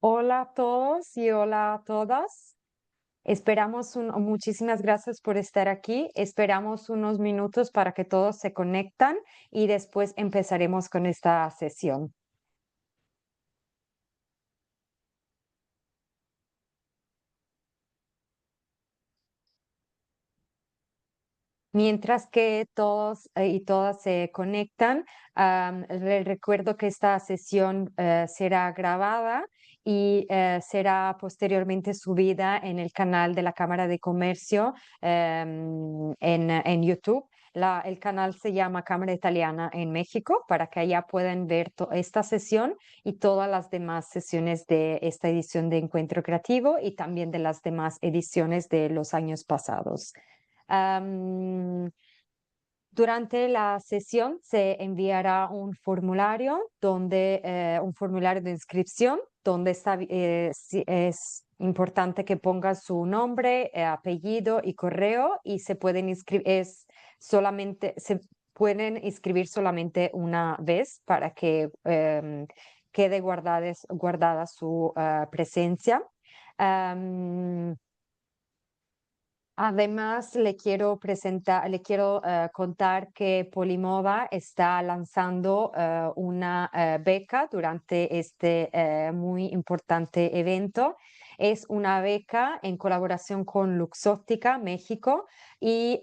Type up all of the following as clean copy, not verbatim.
Hola a todos y hola a todas. Muchísimas gracias por estar aquí. Esperamos unos minutos para que todos se conectan y después empezaremos con esta sesión. Mientras que todos y todas se conectan, les recuerdo que esta sesión será grabada y será posteriormente subida en el canal de la Cámara de Comercio en YouTube. El canal se llama Cámara Italiana en México para que allá puedan ver esta sesión y todas las demás sesiones de esta edición de Encuentro Creativo y también de las demás ediciones de los años pasados. Am, Durante la sesión se enviará un formulario de inscripción donde es importante que ponga su nombre, apellido y correo y se pueden se pueden inscribir solamente una vez para que quede guardada su presencia. Am, Además, le quiero contar que Polimoda está lanzando una beca durante este muy importante evento. Es una beca en colaboración con Luxóptica México y,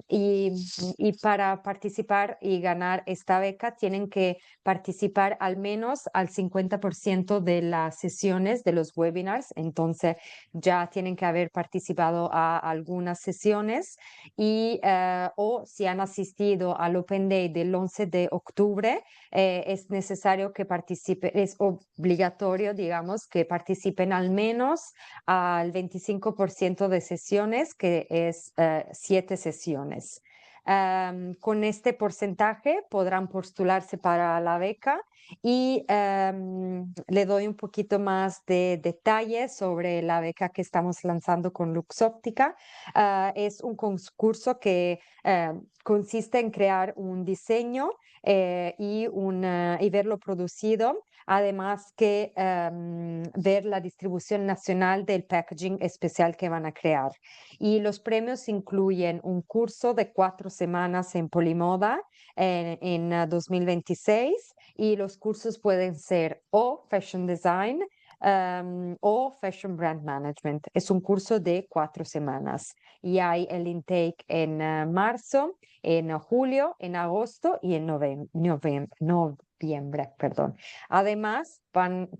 y para participar y ganar esta beca tienen que participar al menos al 50% de las sesiones de los webinars. Entonces, ya tienen que haber participado a algunas sesiones o si han asistido al Open Day del 11 de octubre, es necesario que participen, es obligatorio, digamos, que participen al menos al 25% de sesiones, que es 7 sesiones. Con este porcentaje podrán postularse para la beca y le doy un poquito más de detalles sobre la beca que estamos lanzando con Luxóptica. Es un concurso que consiste en crear un diseño y verlo producido. Además que ver la distribución nacional del packaging especial que van a crear. Y los premios incluyen un curso de 4 semanas en Polimoda en 2026 y los cursos pueden ser o Fashion Design o Fashion Brand Management. Es un curso de 4 semanas y hay el intake en marzo, en julio, en agosto y en noviembre, perdón. Además,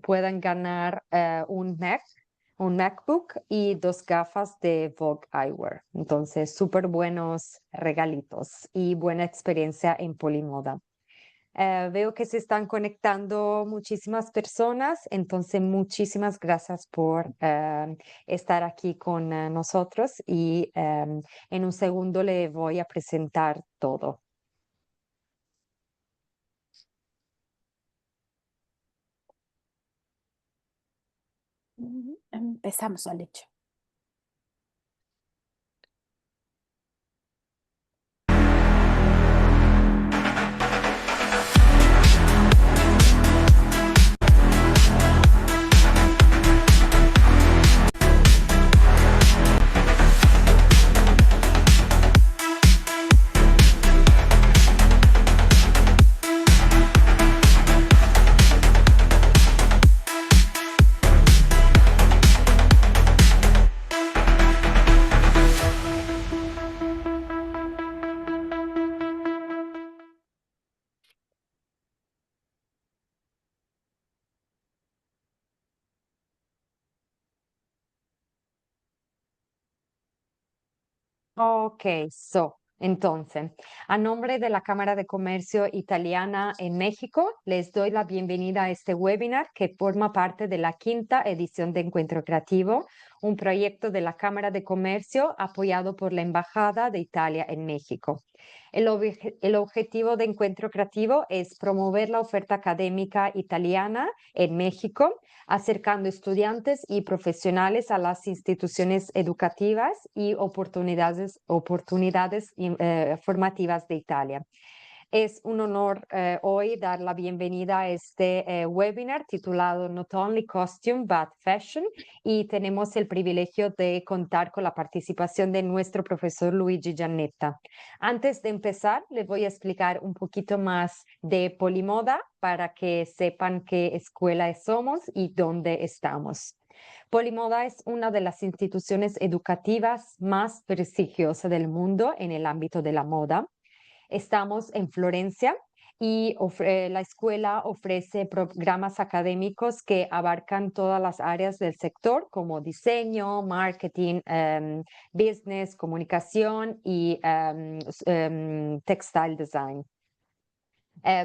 pueden ganar un MacBook y 2 gafas de Vogue Eyewear. Entonces, súper buenos regalitos y buena experiencia en Polimoda. Veo que se están conectando muchísimas personas, entonces muchísimas gracias por estar aquí con nosotros y en un segundo le voy a presentar todo. Empezamos, al hecho. Ok, entonces, a nombre de la Cámara de Comercio Italiana en México, les doy la bienvenida a este webinar que forma parte de la quinta edición de Encuentro Creativo, un proyecto de la Cámara de Comercio apoyado por la Embajada de Italia en México. El objetivo de Encuentro Creativo es promover la oferta académica italiana en México, acercando estudiantes y profesionales a las instituciones educativas y oportunidades formativas de Italia. Es un honor hoy dar la bienvenida a este webinar titulado Not Only Costume but Fashion, y tenemos el privilegio de contar con la participación de nuestro profesor Luigi Giannetta. Antes de empezar, les voy a explicar un poquito más de Polimoda para que sepan qué escuela somos y dónde estamos. Polimoda es una de las instituciones educativas más prestigiosas del mundo en el ámbito de la moda. Estamos en Florencia y la escuela ofrece programas académicos que abarcan todas las áreas del sector, como diseño, marketing, business, comunicación y textile design.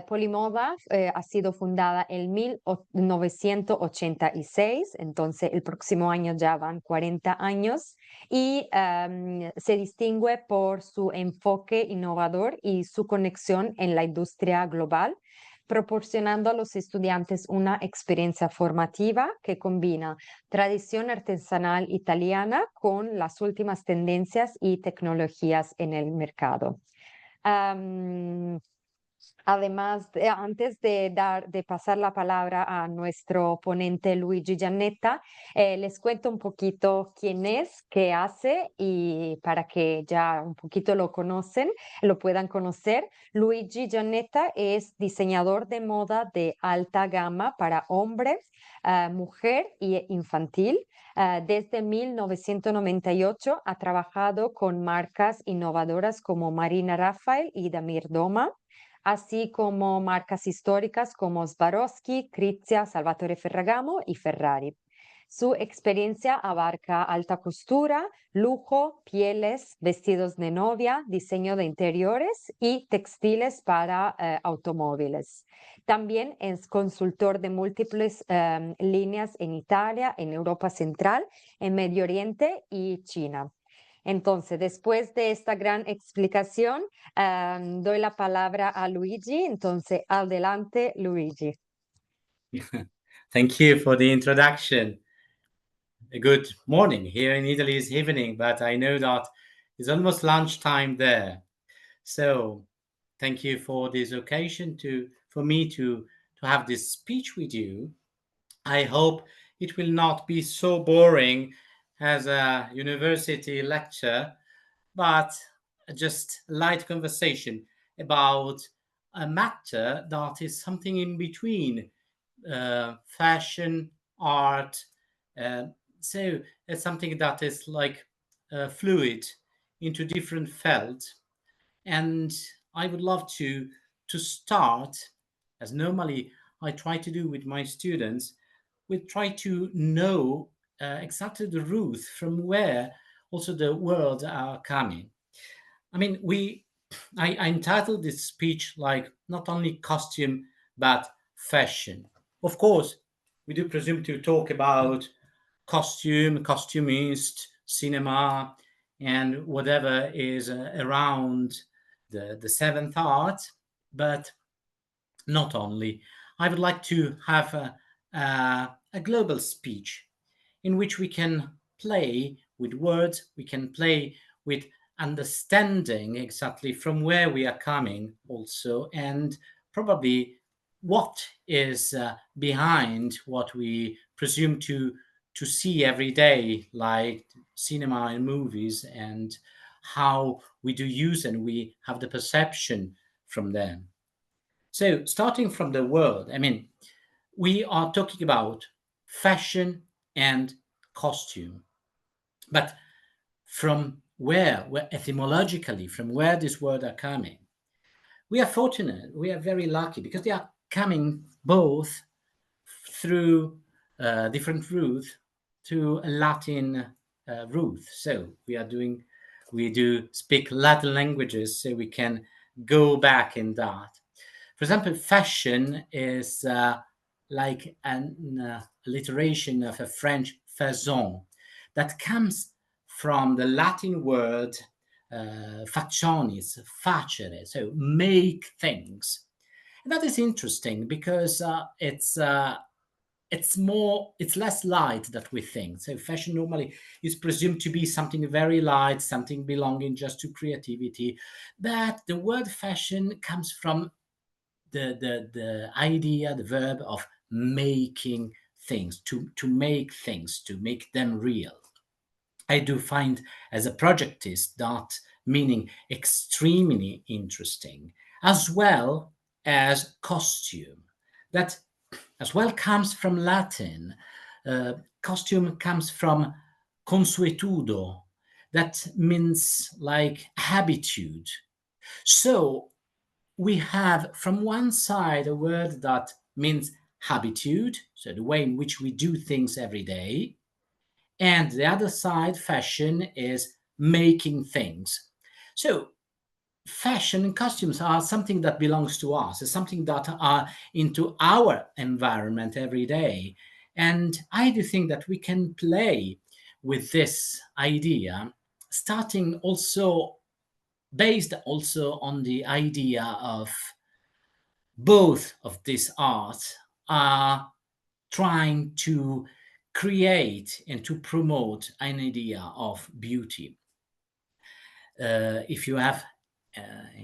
Polimoda ha sido fundada en 1986, entonces el próximo año ya van 40 años, y se distingue por su enfoque innovador y su conexión en la industria global, proporcionando a los estudiantes una experiencia formativa que combina tradición artesanal italiana con las últimas tendencias y tecnologías en el mercado. Además, antes de pasar la palabra a nuestro ponente Luigi Giannetta, les cuento un poquito quién es, qué hace, y para que ya un poquito lo puedan conocer. Luigi Giannetta es diseñador de moda de alta gama para hombres, mujer y infantil. Desde 1998 ha trabajado con marcas innovadoras como Marina Rafael y Damir Doma, así como marcas históricas como Swarovski, Krizia, Salvatore Ferragamo y Ferrari. Su experiencia abarca alta costura, lujo, pieles, vestidos de novia, diseño de interiores y textiles para automóviles. También es consultor de múltiples líneas en Italia, en Europa Central, en Medio Oriente y China. Entonces, después de esta gran explicación, doy la palabra a Luigi. Entonces, adelante, Luigi. Thank you for the introduction. Good morning. Here in Italy is evening, but I know that it's almost lunchtime there. So thank you for this occasion for me to have this speech with you. I hope it will not be so boring as a university lecture, but just a light conversation about a matter that is something in between fashion, art. So it's something that is like fluid into different fields. And I would love to start, as normally I try to do with my students, we try to know exactly the root from where also the words are coming. I mean, I entitled this speech like not only costume but fashion. Of course, we do presume to talk about costume, costumist, cinema, and whatever is around the seventh art, but not only. I would like to have a global speech in which we can play with words, we can play with understanding exactly from where we are coming also, and probably what is behind what we presume to see every day, like cinema and movies, and how we do use and we have the perception from them. So starting from the world, I mean, we are talking about fashion and costume, but from where etymologically, from where these words are coming, we are fortunate, we are very lucky, because they are coming both through different roots, through a Latin root. So we do speak Latin languages, so we can go back in that. For example, fashion is like an alliteration of a French façon that comes from the Latin word factionis, facere, so make things. And that is interesting because it's less light that we think. So fashion normally is presumed to be something very light, something belonging just to creativity. But the word fashion comes from the idea, the verb of making things, to make things, to make them real. I do find as a projectist that meaning extremely interesting, as well as costume. That as well comes from Latin. Costume comes from consuetudo, that means like habitude. So we have from one side a word that means habitude, so the way in which we do things every day, and the other side, fashion, is making things. So fashion and costumes are something that belongs to us, it's something that are into our environment every day. And I do think that we can play with this idea, starting also based also on the idea of both of these arts are trying to create and to promote an idea of beauty. If you have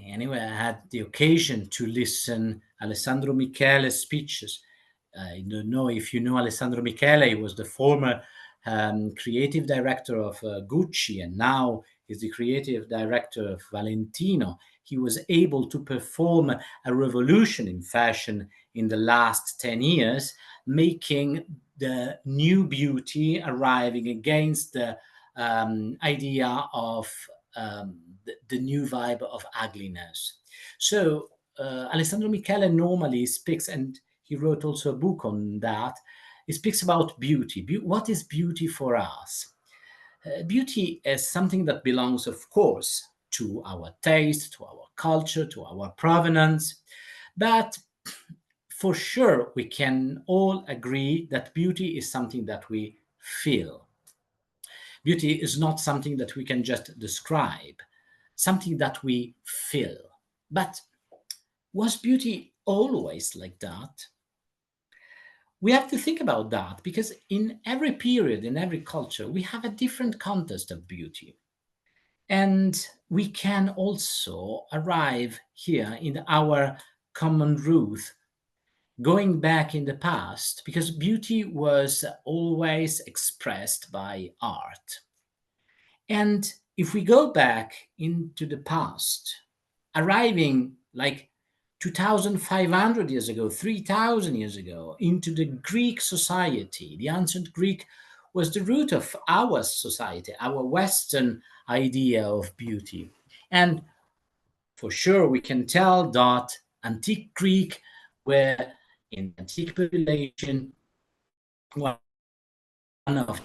anyway, I had the occasion to listen Alessandro Michele's speeches. I don't know if you know Alessandro Michele. He was the former creative director of Gucci, and now is the creative director of Valentino. He was able to perform a revolution in fashion in the last 10 years, making the new beauty arriving against the idea of the new vibe of ugliness. So Alessandro Michele normally speaks, and he wrote also a book on that. He speaks about beauty. What is beauty for us? Beauty is something that belongs, of course, to our taste, to our culture, to our provenance. But for sure, we can all agree that beauty is something that we feel. Beauty is not something that we can just describe, something that we feel. But was beauty always like that? We have to think about that because in every period, in every culture, we have a different context of beauty. And we can also arrive here in our common root, going back in the past, because beauty was always expressed by art. And if we go back into the past, arriving like 2,500 years ago, 3,000 years ago, into the Greek society, the ancient Greek was the root of our society, our Western idea of beauty. And for sure, we can tell that antique Greek were in antique population one of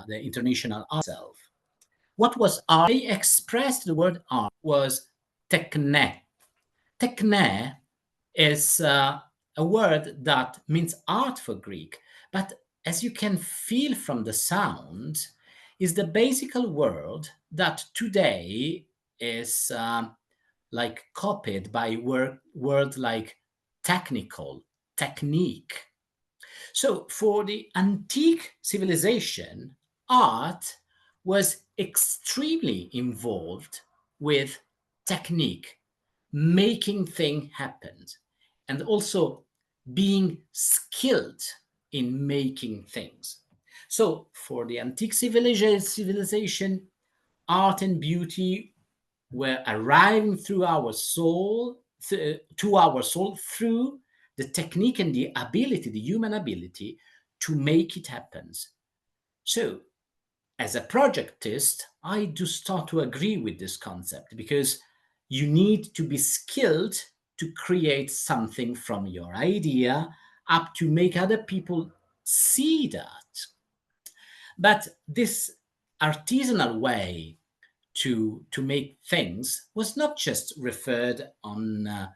the international art itself. What was art? They expressed the word art was tekne. Tekne is a word that means art for Greek, but as you can feel from the sound, is the basic word that today is like copied by words like technical, technique. So for the antique civilization, art was extremely involved with technique, making things happen, and also being skilled in making things. So for the antique civilization, art and beauty were arriving through our soul, to our soul through the technique and the ability, the human ability to make it happen. So as a projectist, I do start to agree with this concept because you need to be skilled to create something from your idea up to make other people see that. But this artisanal way to make things was not just referred on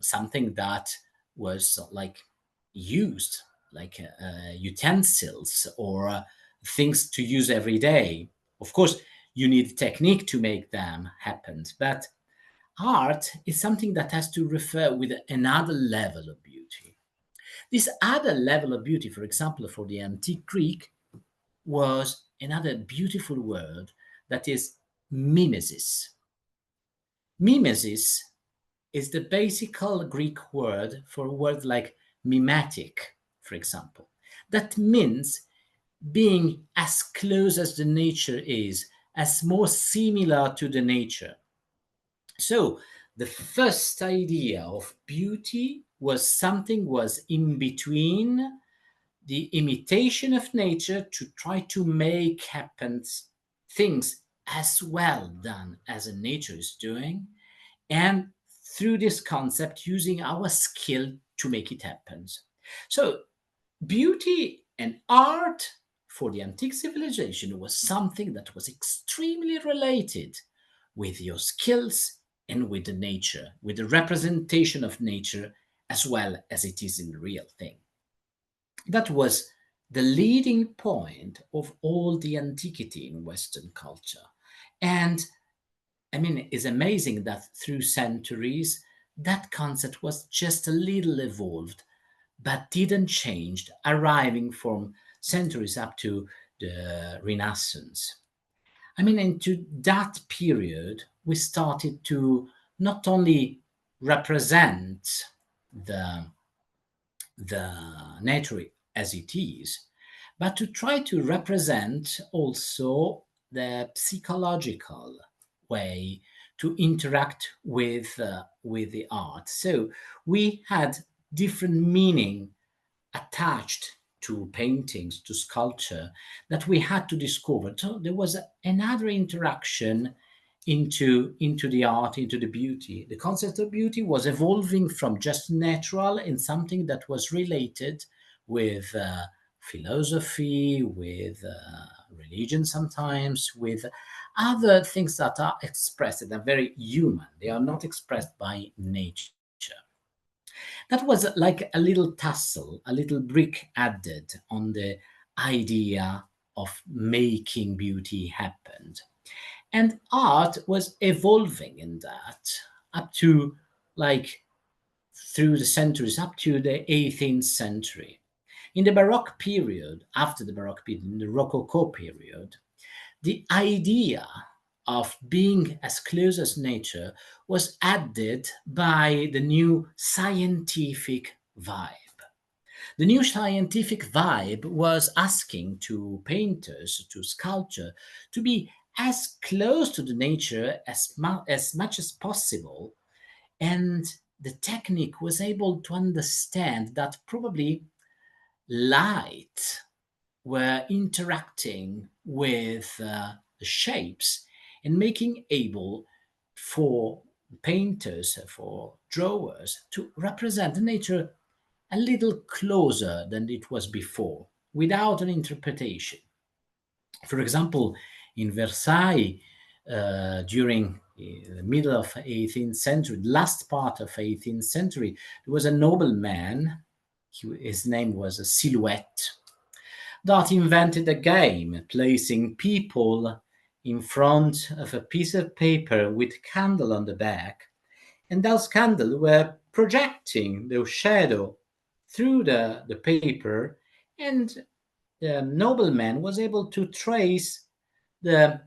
something that was like used utensils or things to use every day. Of course, you need technique to make them happen, but art is something that has to refer with another level of beauty. This other level of beauty, for example, for the antique Greek, was another beautiful word that is mimesis. Mimesis is the basic Greek word for a word like mimetic, for example. That means being as close as the nature is, as more similar to the nature. So the first idea of beauty was something was in between the imitation of nature to try to make happen things as well done as nature is doing, and through this concept using our skill to make it happen. So beauty and art for the antique civilization was something that was extremely related with your skills and with the nature, with the representation of nature as well as it is in the real thing. That was the leading point of all the antiquity in Western culture. And I mean, it's amazing that through centuries, that concept was just a little evolved, but didn't change, arriving from centuries up to the Renaissance. I mean, into that period, we started to not only represent the, the nature as it is, but to try to represent also the psychological way to interact with the art. So we had different meaning attached to paintings, to sculpture, that we had to discover. So there was another interaction into the art, into the beauty. The concept of beauty was evolving from just natural and something that was related with philosophy, with religion sometimes, with other things that are expressed, that are very human. They are not expressed by nature. That was like a little tassel, a little brick added on the idea of making beauty happen. And art was evolving in that up to like through the centuries, up to the 18th century. In the Baroque period, after the Baroque period, in the Rococo period, the idea of being as close as nature was added by the new scientific vibe. The new scientific vibe was asking to painters, to sculpture, to be as close to the nature as much as possible. And the technique was able to understand that probably light were interacting with the shapes and making able for painters, for drawers, to represent nature a little closer than it was before, without an interpretation. For example, in Versailles, during the middle of 18th century, last part of 18th century, there was a nobleman, his name was Silhouette, that invented a game placing people in front of a piece of paper with candle on the back, and those candles were projecting their shadow through the paper, and the nobleman was able to trace the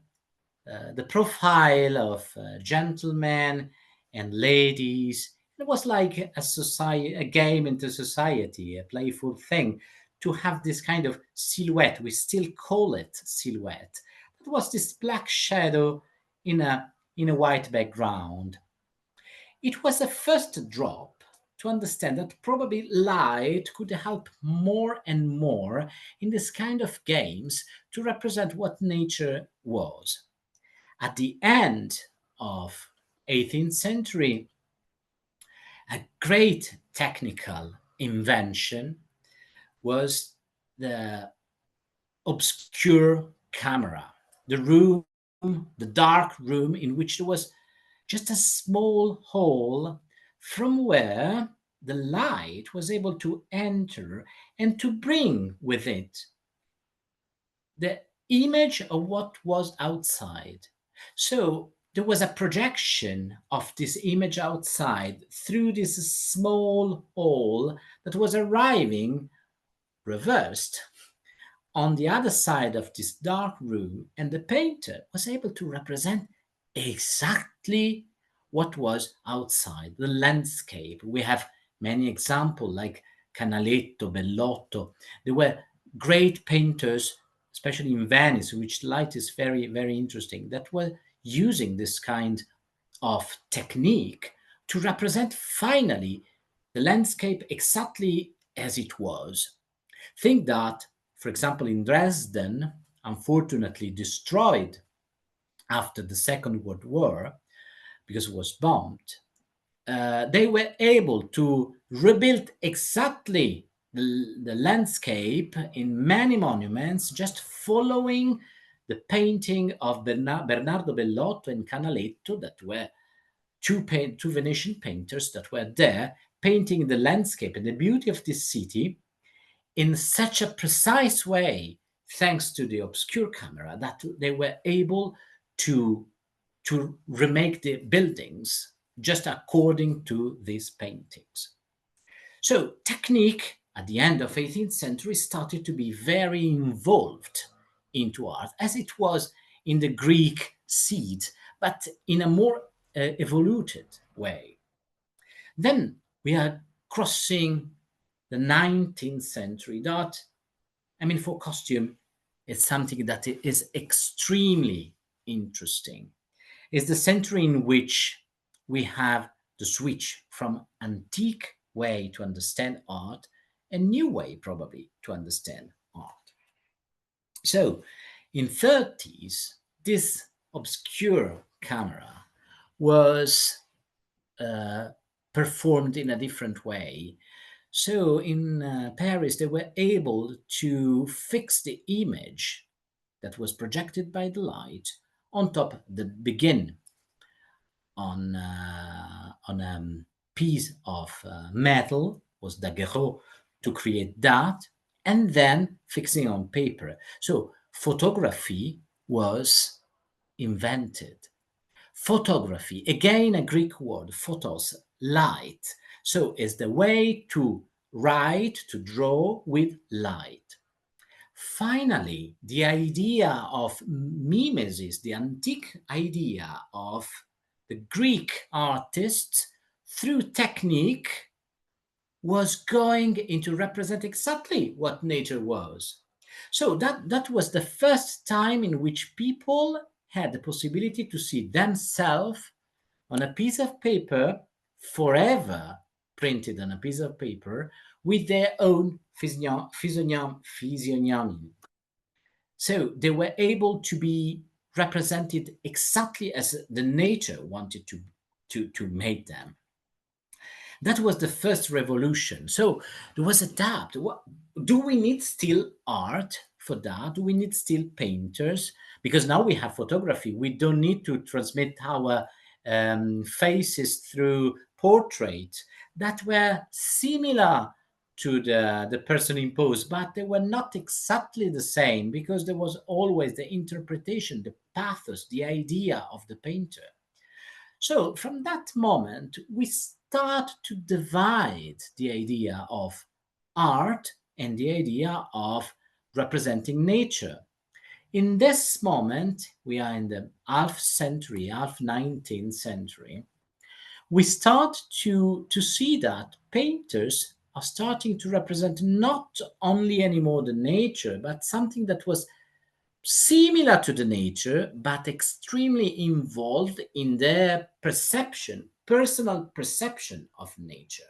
profile of gentlemen and ladies. It was like a game into society, a playful thing to have this kind of silhouette. We still call it silhouette. It was this black shadow in a white background. It was a first drop to understand that probably light could help more and more in this kind of games to represent what nature was. At the end of 18th century, a great technical invention was the obscure camera, the dark room in which there was just a small hole from where the light was able to enter and to bring with it the image of what was outside. So there was a projection of this image outside through this small hole that was arriving reversed on the other side of this dark room, and the painter was able to represent exactly what was outside the landscape. We have many examples like Canaletto, Bellotto. There were great painters, especially in Venice, which light is very, very interesting, that were using this kind of technique to represent finally the landscape exactly as it was. Think that, for example, in Dresden, unfortunately destroyed after the Second World War because it was bombed, they were able to rebuild exactly the landscape in many monuments, just following the painting of Bernardo Bellotto and Canaletto, that were two Venetian painters that were there painting the landscape and the beauty of this city in such a precise way, thanks to the obscure camera, that they were able to remake the buildings just according to these paintings. So technique at the end of 18th century started to be very involved into art, as it was in the Greek seed, but in a more evolved way. Then we are crossing the 19th century. That, I mean, for costume, it's something that is extremely interesting. It's the century in which we have the switch from antique way to understand art, a new way probably to understand art. So in 30s, this obscure camera was performed in a different way. So in Paris, they were able to fix the image that was projected by the light on top, the begin on a piece of metal, was daguerreau, to create that, and then fixing on paper. So photography was invented. Photography, again a Greek word, photos, light. So it's the way to write, to draw with light. Finally, the idea of mimesis, the antique idea of the Greek artists through technique, was going into represent exactly what nature was. So that was the first time in which people had the possibility to see themselves on a piece of paper, forever printed on a piece of paper, with their own physiognomy. So they were able to be represented exactly as the nature wanted to make them. That was the first revolution. So there was a doubt. Do we need still art for that? Do we need still painters? Because now we have photography. We don't need to transmit our faces through portraits that were similar to the person imposed, but they were not exactly the same, because there was always the interpretation, the pathos, the idea of the painter. So from that moment, we start to divide the idea of art and the idea of representing nature. In this moment, we are in the half 19th century, we start to see that painters are starting to represent not only anymore the nature, but something that was similar to the nature, but extremely involved in their perception, personal perception of nature.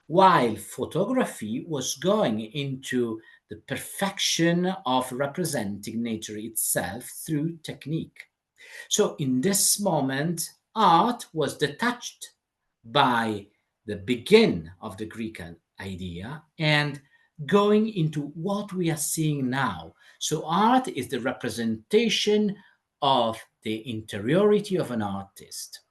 While photography was going into the perfection of representing nature itself through technique. So in this moment, art was detached by the begin of the Greek idea and going into what we are seeing now. So art is the representation of the interiority of an artist.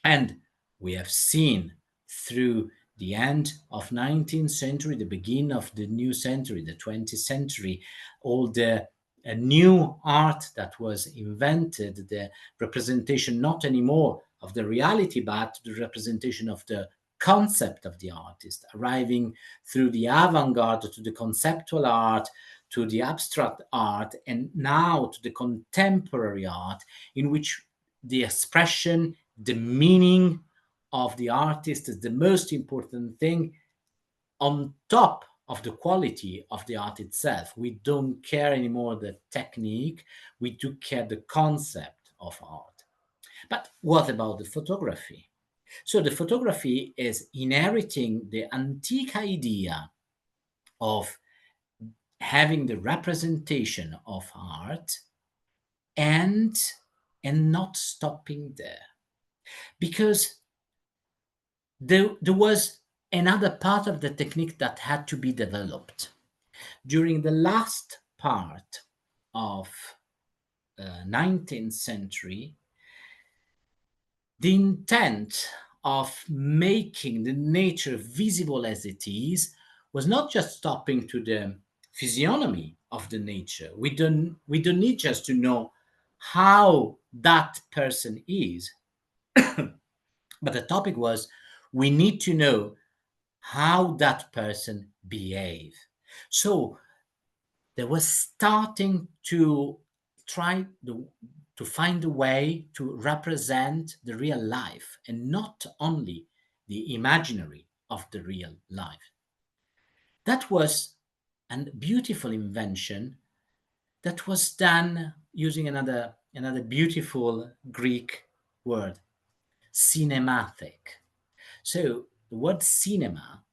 And we have seen through the end of 19th century, the beginning of the new century, the 20th century, all the new art that was invented, the representation not anymore of the reality, but the representation of the concept of the artist, arriving through the avant-garde to the conceptual art, to the abstract art, and now to the contemporary art, in which the expression, the meaning of the artist is the most important thing on top of the quality of the art itself. We don't care anymore the technique, we do care the concept of art. But what about the photography? So the photography is inheriting the antique idea of having the representation of art and not stopping there, because there was another part of the technique that had to be developed during the last part of 19th century. The intent of making the nature visible as it is was not just stopping to the physiognomy of the nature. We don't need just to know how that person is, but the topic was, we need to know how that person behaves. So they were starting to try to find a way to represent the real life and not only the imaginary of the real life. That was a beautiful invention that was done using another beautiful Greek word, cinematic. So the word cinema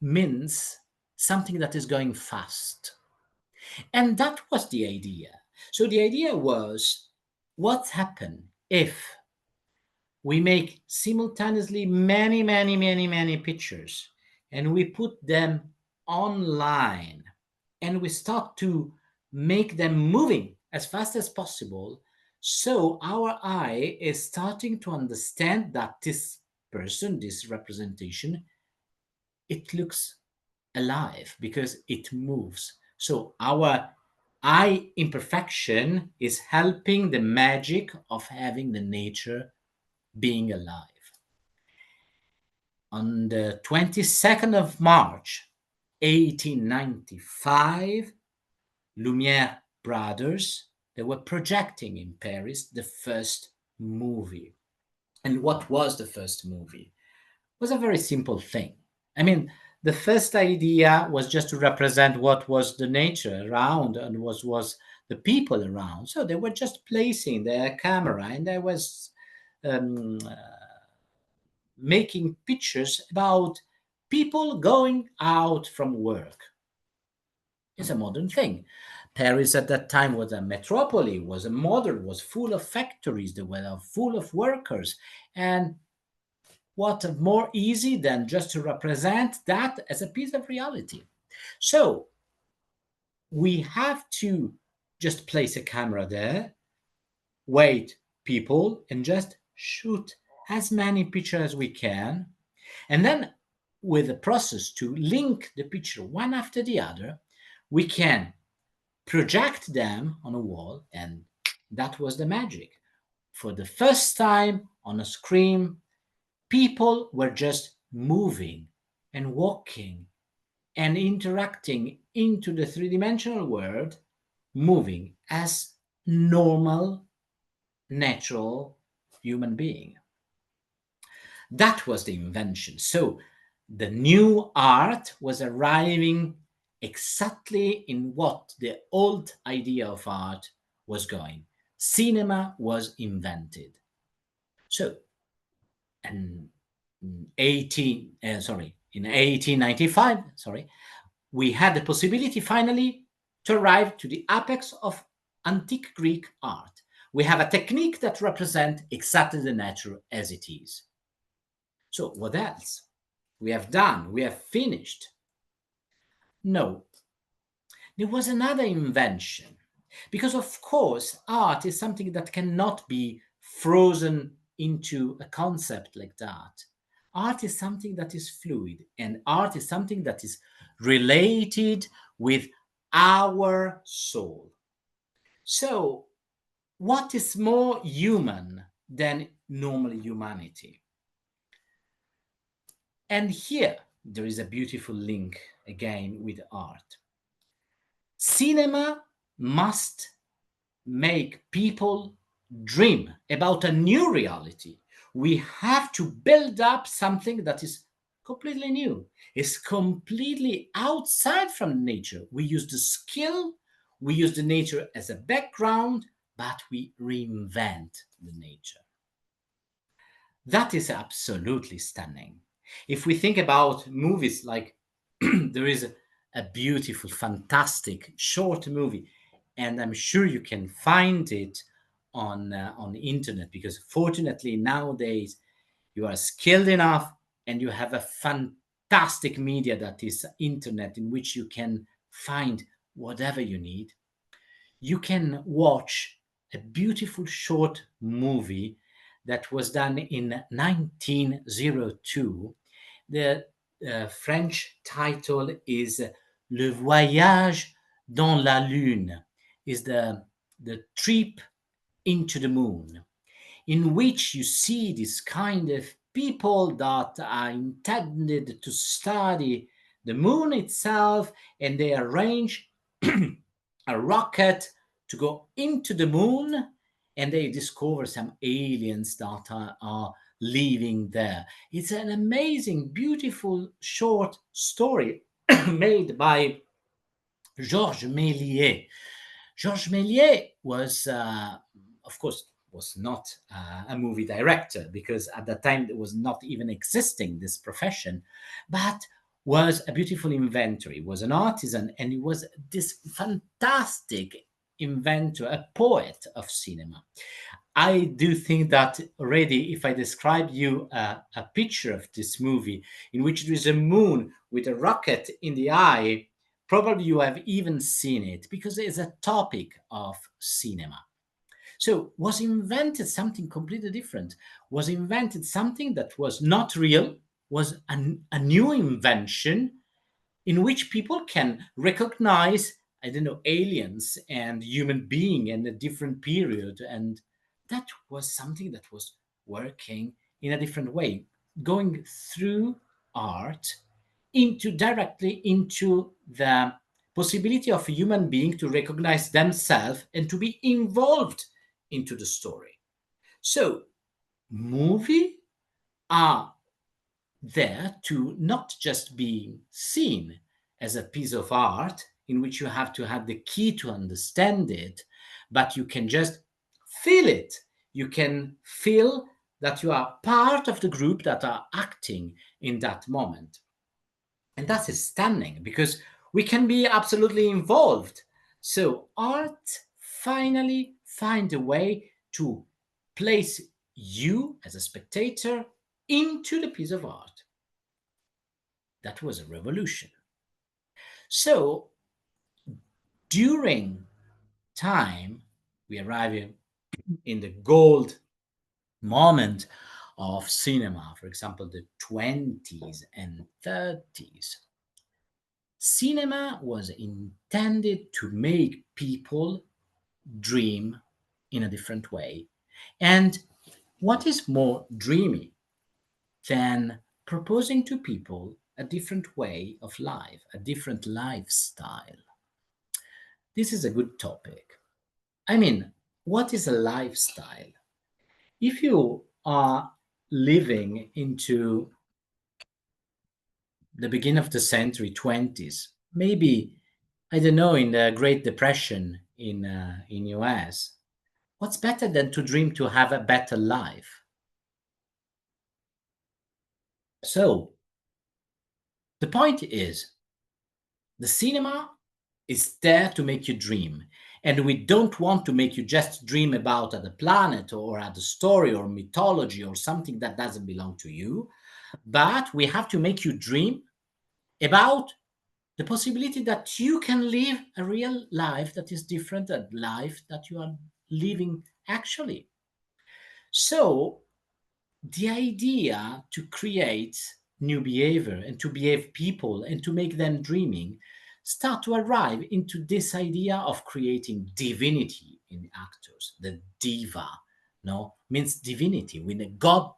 means something that is going fast. And that was the idea. So the idea was, what happens if we make simultaneously many pictures and we put them online and we start to make them moving as fast as possible, so our eye is starting to understand that this person, this representation, it looks alive because it moves. So our eye imperfection is helping the magic of having the nature being alive. On the 22nd of March, 1895, Lumiere brothers, they were projecting in Paris the first movie. And what was the first movie? It was a very simple thing. I mean, the first idea was just to represent what was the nature around and was the people around. So they were just placing their camera and they was um, uh, making pictures about people going out from work. It's a modern thing. Paris at that time was a metropolis, was a modern, was full of factories, they were full of workers. And what more easy than just to represent that as a piece of reality? So we have to just place a camera there, wait people, and just shoot as many pictures as we can. And then with the process to link the picture one after the other, we can project them on a wall, and that was the magic. For the first time on a screen, people were just moving and walking and interacting into the three-dimensional world, moving as normal, natural human being. That was the invention. So the new art was arriving exactly in what the old idea of art was going. Cinema was invented. So, and in 1895, we had the possibility finally to arrive to the apex of antique Greek art. We have a technique that represents exactly the nature as it is. So what else? We have done, we have finished. No, there was another invention. Because of course, art is something that cannot be frozen into a concept like that. Art is something that is fluid, and art is something that is related with our soul. So, what is more human than normal humanity? And here there is a beautiful link again with art. Cinema must make people dream about a new reality. We have to build up something that is completely new, is completely outside from nature. We use the skill, we use the nature as a background, but we reinvent the nature. That is absolutely stunning. If we think about movies like there is a beautiful, fantastic short movie, and I'm sure you can find it on the internet, because fortunately nowadays you are skilled enough and you have a fantastic media that is internet, in which you can find whatever you need. You can watch a beautiful short movie that was done in 1902. The French title is Le Voyage dans la Lune, is the trip into the moon, in which you see this kind of people that are intended to study the moon itself, and they arrange a rocket to go into the moon, and they discover some aliens that are living there. It's an amazing, beautiful short story made by Georges Méliès. Georges Méliès was, of course, was not a movie director, because at that time there was not even existing this profession, but was a beautiful inventor. He was an artisan, and he was this fantastic inventor, a poet of cinema. I do think that already, if I describe you a picture of this movie in which there is a moon with a rocket in the eye, probably you have even seen it, because it is a topic of cinema. So was invented something completely different, was invented something that was not real, was a new invention in which people can recognize, I don't know, aliens and human being in a different period. And that was something that was working in a different way, going through art into directly into the possibility of a human being to recognize themselves and to be involved into the story. So movie are there to not just be seen as a piece of art in which you have to have the key to understand it, but you can just feel it. You can feel that you are part of the group that are acting in that moment. And that is stunning, because we can be absolutely involved. So art finally find a way to place you as a spectator into the piece of art. That was a revolution. So during time, we arrive in the gold moment of cinema, for example, the 20s and 30s. Cinema was intended to make people dream in a different way. And what is more dreamy than proposing to people a different way of life, a different lifestyle? This is a good topic. I mean, what is a lifestyle? If you are living into the beginning of the century 20s, maybe, I don't know, in the Great Depression in US, what's better than to dream to have a better life? So the point is, the cinema is there to make you dream. And we don't want to make you just dream about the planet or the story or mythology or something that doesn't belong to you, but we have to make you dream about the possibility that you can live a real life that is different than life that you are living actually. So the idea to create new behavior and to behave people and to make them dreaming start to arrive into this idea of creating divinity in actors. The diva, no, means divinity. When a god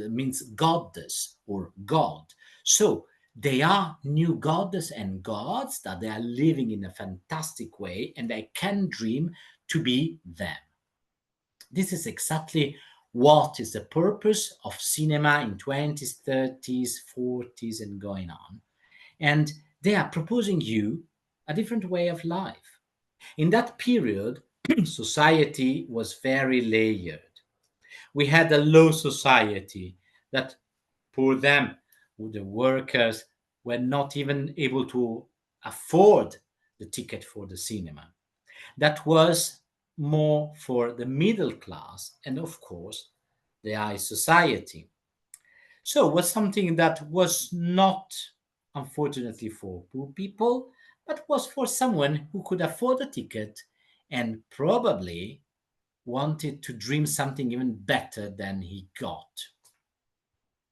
means goddess or god. So they are new goddess and gods that they are living in a fantastic way, and they can dream to be them. This is exactly what is the purpose of cinema in 20s, 30s, 40s, and going on. And they are proposing you a different way of life. In that period, society was very layered. We had a low society that, for them, the workers were not even able to afford the ticket for the cinema. That was more for the middle class and, of course, the high society. So it was something that was not, unfortunately, for poor people, but was for someone who could afford a ticket and probably wanted to dream something even better than he got.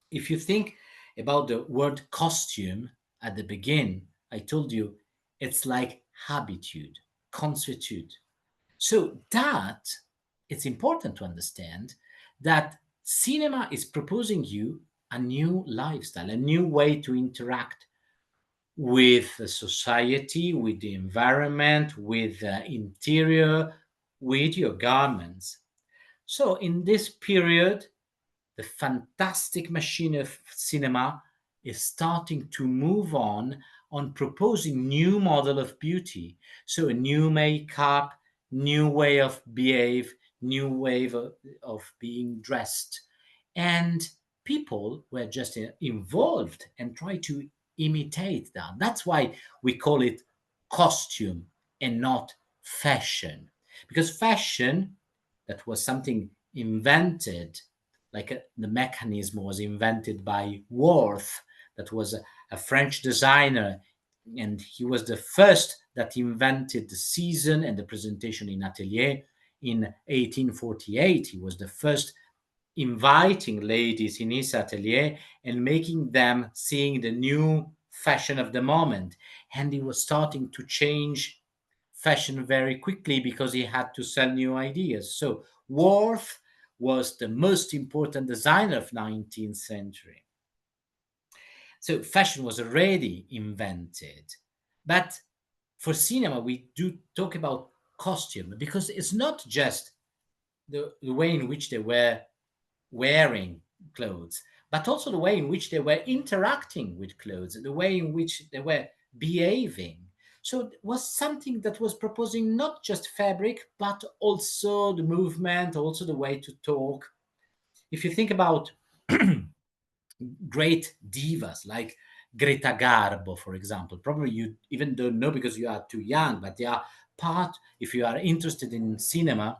If you think about the word costume at the beginning, I told you it's like habitude, consuetude. So that it's important to understand that cinema is proposing you a new lifestyle, a new way to interact with the society, with the environment, with the interior, with your garments. So in this period, the fantastic machine of cinema is starting to move on proposing new model of beauty. So a new makeup, new way of behave, new way of being dressed. And people were just involved and try to imitate that. That's why we call it costume and not fashion. Because fashion, that was something invented, like the mechanism was invented by Worth, that was a French designer, and he was the first that invented the season and the presentation in atelier in 1848. He was the first inviting ladies in his atelier and making them seeing the new fashion of the moment. And he was starting to change fashion very quickly because he had to sell new ideas. So Worth was the most important designer of 19th century. So fashion was already invented. But for cinema, we do talk about costume because it's not just the way in which they were wearing clothes, but also the way in which they were interacting with clothes, the way in which they were behaving. So it was something that was proposing not just fabric, but also the movement, also the way to talk. If you think about great divas like Greta Garbo, for example, probably you even don't know because you are too young, but they are part, if you are interested in cinema,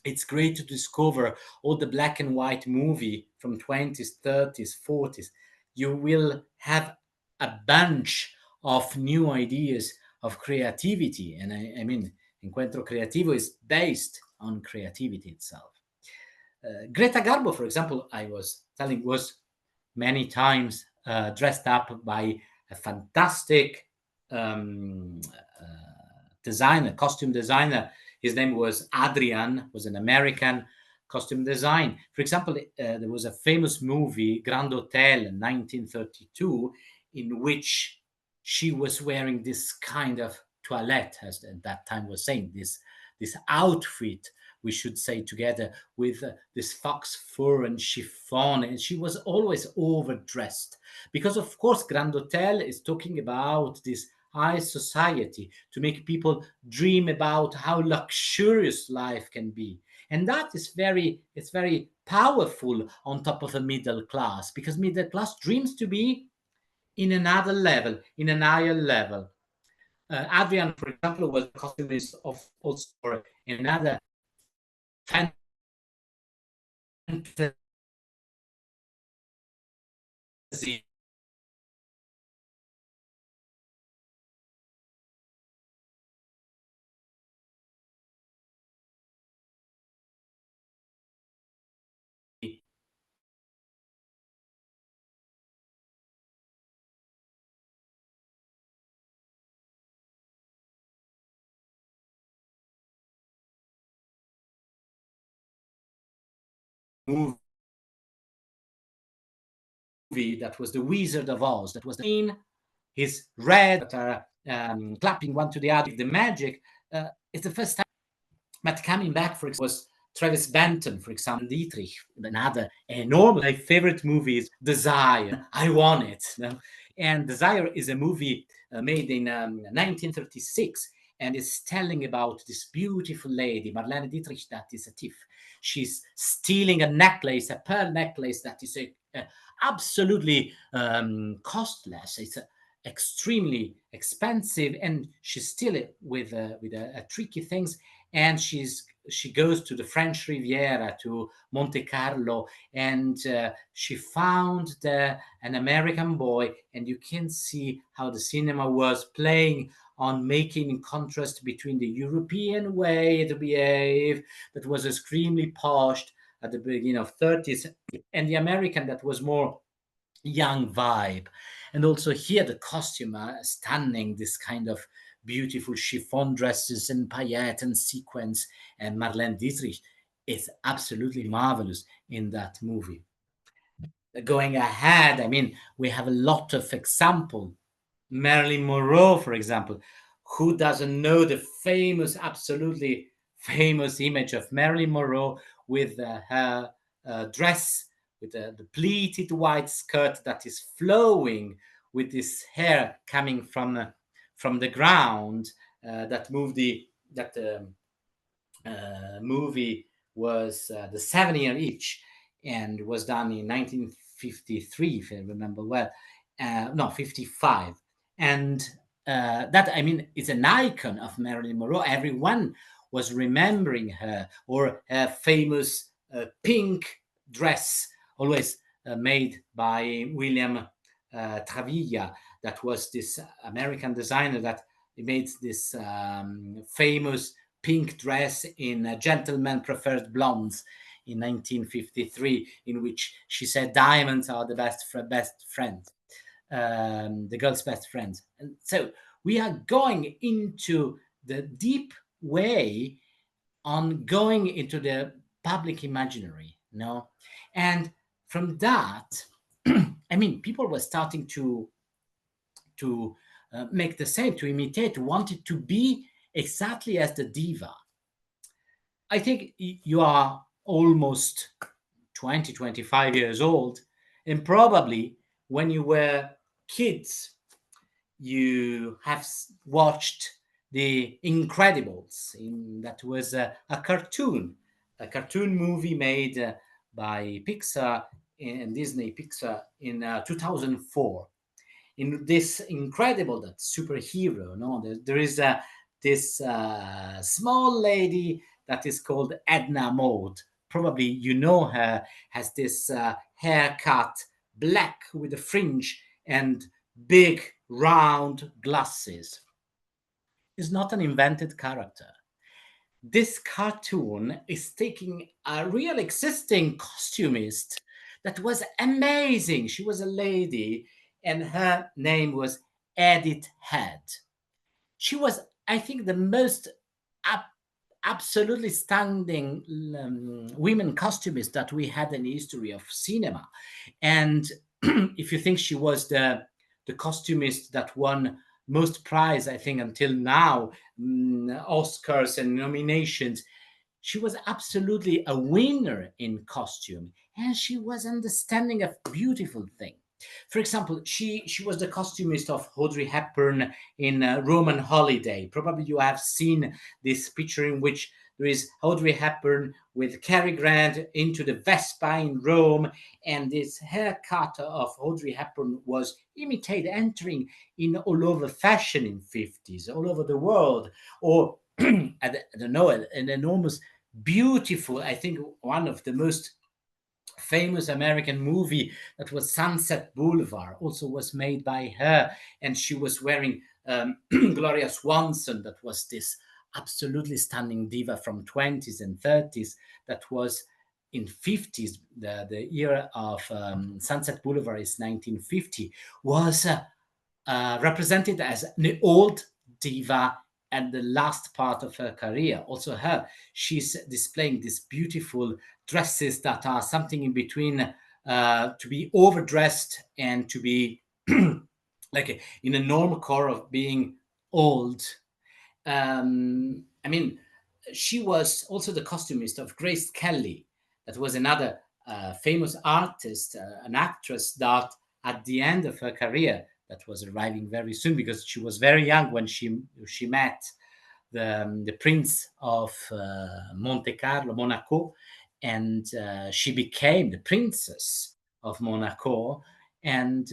it's great to discover all the black and white movie from 20s, 30s, 40s. You will have a bunch of new ideas of creativity. And I mean, Encuentro Creativo is based on creativity itself. Greta Garbo, for example, I was telling, was many times dressed up by a fantastic um, designer, costume designer. His name was Adrian, was an American costume design. For example, there was a famous movie, Grand Hotel, in 1932, in which she was wearing this kind of toilette, as at that time was saying, this outfit, we should say together, with this fox fur and chiffon, and she was always overdressed because, of course, Grand Hotel is talking about this high society to make people dream about how luxurious life can be, and that is very powerful on top of a middle class, because middle class dreams to be in another level, in an higher level. Adrian, for example, was a costumist of also for another fantasy movie that was The Wizard of Oz, that was the scene, his red that are clapping one to the other, the magic. It's the first time. But coming back, for example, was Travis Benton, for example, Dietrich, another enormous. My favorite movie is Desire. I Want It. You know? And Desire is a movie made in 1936, and is telling about this beautiful lady, Marlene Dietrich, that is a thief. She's stealing a necklace, a pearl necklace that is absolutely costless. It's extremely expensive, and she's still it with a tricky things. And she goes to the French Riviera, to Monte Carlo, and she found an American boy, and you can see how the cinema was playing on making contrast between the European way to behave, that was extremely posh at the beginning of 30s, and the American that was more young vibe. And also here the costume are stunning, this kind of beautiful chiffon dresses and paillettes and sequins, and Marlene Dietrich is absolutely marvelous in that movie. Going ahead, I mean, we have a lot of example. Marilyn Monroe, for example. Who doesn't know the famous, absolutely famous image of Marilyn Monroe with her dress, with the pleated white skirt that is flowing, with this hair coming from the ground. That movie was the 7 year itch, and was done in 1953, if I remember well. No, 55. And that, I mean, is an icon of Marilyn Monroe. Everyone was remembering her, or her famous pink dress, always made by William Travilla. That was this American designer that made this famous pink dress in Gentlemen Preferred Blondes in 1953, in which she said diamonds are the best friends, the girl's best friends. And so we are going into the deep way on going into the public imaginary, no? And from that, I mean, people were starting to make the same, to imitate, wanted to be exactly as the diva. I think you are almost 20, 25 years old, and probably when you were kids, you have watched The Incredibles. That was a cartoon movie made by Pixar and Disney Pixar in 2004. In this incredible, that superhero, no, there is this small lady that is called Edna Mode. Probably you know her, has this haircut, black with a fringe and big round glasses. Is not an invented character. This cartoon is taking a real existing costumist that was amazing. She was a lady, and her name was Edith Head. She was, I think, the most absolutely stunning women costumist that we had in the history of cinema. And if you think she was the costumist that won most prize, I think, until now, Oscars and nominations, she was absolutely a winner in costume, and she was understanding a beautiful thing. For example, she was the costumist of Audrey Hepburn in Roman Holiday. Probably you have seen this picture in which there is Audrey Hepburn with Cary Grant into the Vespa in Rome, and this haircut of Audrey Hepburn was imitated, entering in all over fashion in 50s, all over the world. Or I don't know, an enormous, beautiful, I think one of the most famous American movie that was Sunset Boulevard, also was made by her, and she was wearing Gloria Swanson, that was this absolutely stunning diva from 20s and 30s, that was in 50s. The year of Sunset Boulevard is 1950, was represented as an old diva at the last part of her career. Also her, she's displaying these beautiful dresses that are something in between, to be overdressed and to be like in a normal core of being old. I mean, she was also the costumist of Grace Kelly. That was another famous artist, an actress that at the end of her career, that was arriving very soon because she was very young when she met the Prince of Monte Carlo, Monaco, and she became the Princess of Monaco. And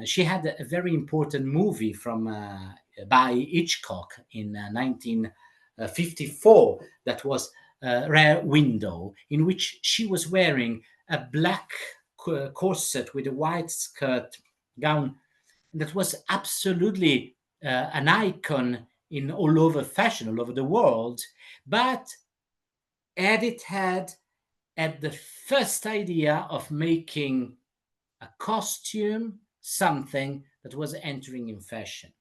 she had a very important movie from by Hitchcock in 1954 that was Rare Window, in which she was wearing a black corset with a white skirt gown that was absolutely an icon in all over fashion, all over the world. But Edith had the first idea of making a costume something that was entering in fashion.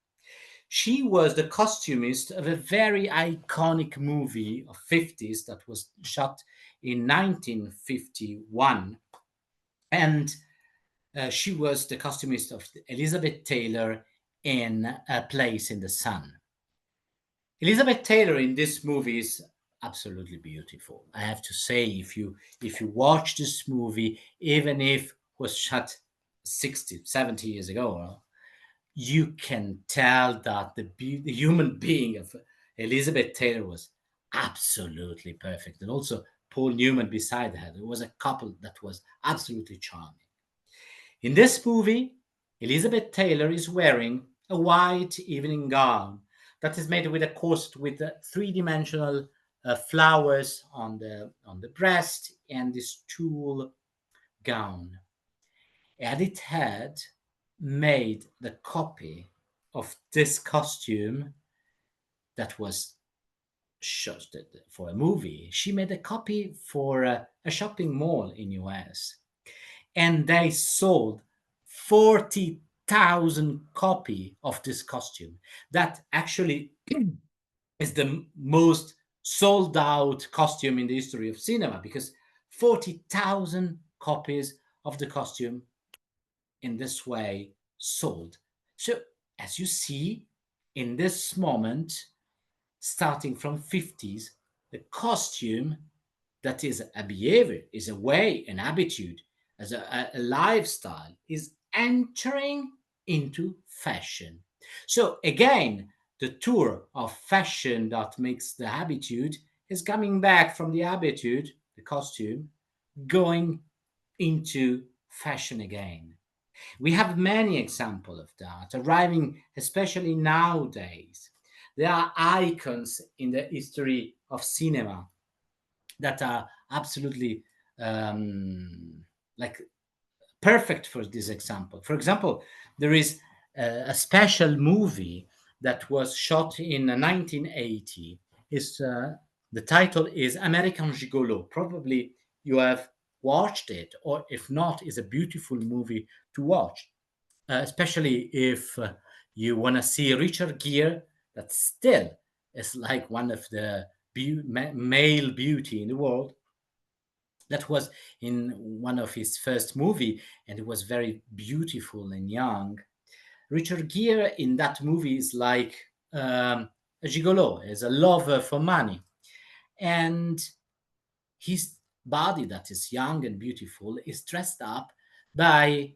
She was the costumist of a very iconic movie of 50s that was shot in 1951. And she was the costumist of Elizabeth Taylor in A Place in the Sun. Elizabeth Taylor in this movie is absolutely beautiful. I have to say, if you watch this movie, even if it was shot 60, 70 years ago, you can tell that the human being of Elizabeth Taylor was absolutely perfect. And also Paul Newman beside her. There was a couple that was absolutely charming. In this movie, Elizabeth Taylor is wearing a white evening gown that is made with a corset with three-dimensional flowers on the breast and this tulle gown. Edith had made the copy of this costume that was shot for a movie. She made a copy for a shopping mall in US, and they sold 40,000 copy of this costume. That actually is the most sold out costume in the history of cinema, because 40,000 copies of the costume in this way sold. So as you see, in this moment, starting from 50s, the costume that is a behavior, is a way, an attitude, as a lifestyle, is entering into fashion. So again, the tour of fashion that makes the attitude is coming back from the attitude, the costume, going into fashion again. We have many examples of that arriving, especially nowadays. There are icons in the history of cinema that are absolutely like perfect for this example. For example, there is a special movie that was shot in 1980. The title is American Gigolo. Probably you have watched it, or if not, is a beautiful movie to watch, especially if you want to see Richard Gere, that still is like one of the male beauty in the world. That was in one of his first movie, and it was very beautiful and young. Richard Gere in that movie is like a gigolo, is a lover for money, and his body that is young and beautiful is dressed up by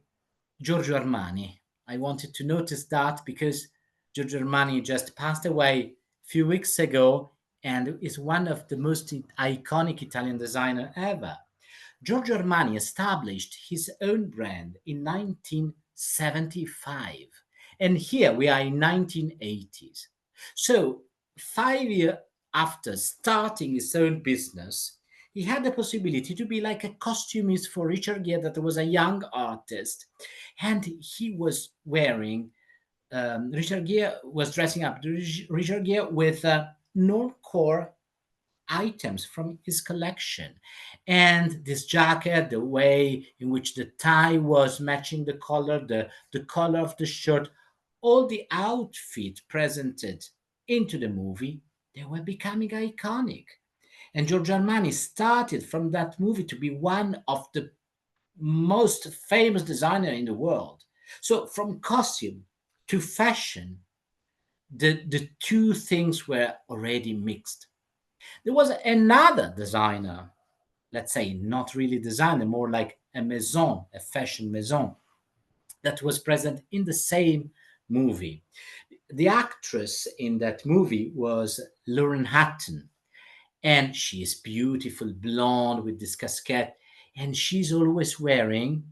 Giorgio Armani. I wanted to notice that because Giorgio Armani just passed away a few weeks ago and is one of the most iconic Italian designer ever. Giorgio Armani established his own brand in 1975, and here we are in 1980s. So 5 years after starting his own business, he had the possibility to be like a costumist for Richard Gere, that was a young artist, and he was wearing Richard Gere was dressing up Richard Gere with non-core items from his collection. And this jacket, the way in which the tie was matching the color of the shirt, all the outfit presented into the movie, they were becoming iconic. And Giorgio Armani started from that movie to be one of the most famous designer in the world. So from costume to fashion, the two things were already mixed. There was another designer, let's say not really designer, more like a maison, a fashion maison, that was present in the same movie. The actress in that movie was Lauren Hatton, and she is beautiful, blonde with this casquette, and she's always wearing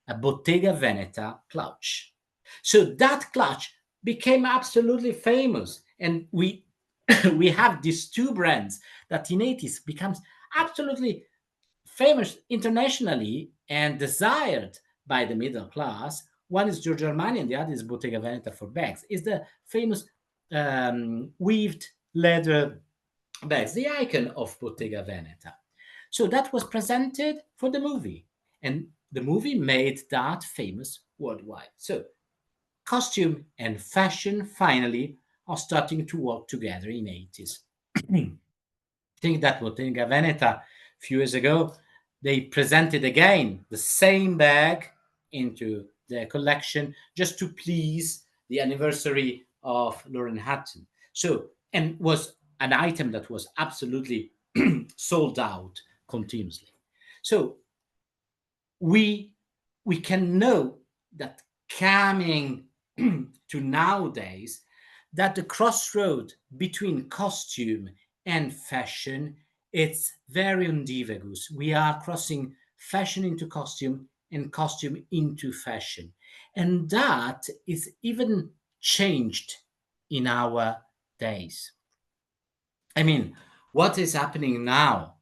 a Bottega Veneta clutch. So that clutch became absolutely famous, and we we have these two brands that in 80s becomes absolutely famous internationally and desired by the middle class. One is Giorgio Armani and the other is Bottega Veneta for bags. Is the famous weaved leather bags, the icon of Bottega Veneta. So that was presented for the movie, and the movie made that famous worldwide. So costume and fashion finally are starting to work together in 80s. I think that Bottega Veneta a few years ago, they presented again the same bag into their collection just to please the anniversary of Lauren Hatton. So, and was an item that was absolutely sold out continuously. So we we can know that coming to nowadays, that the crossroad between costume and fashion, it's very undivagus. We are crossing fashion into costume and costume into fashion, and that is even changed in our days. I mean, what is happening now?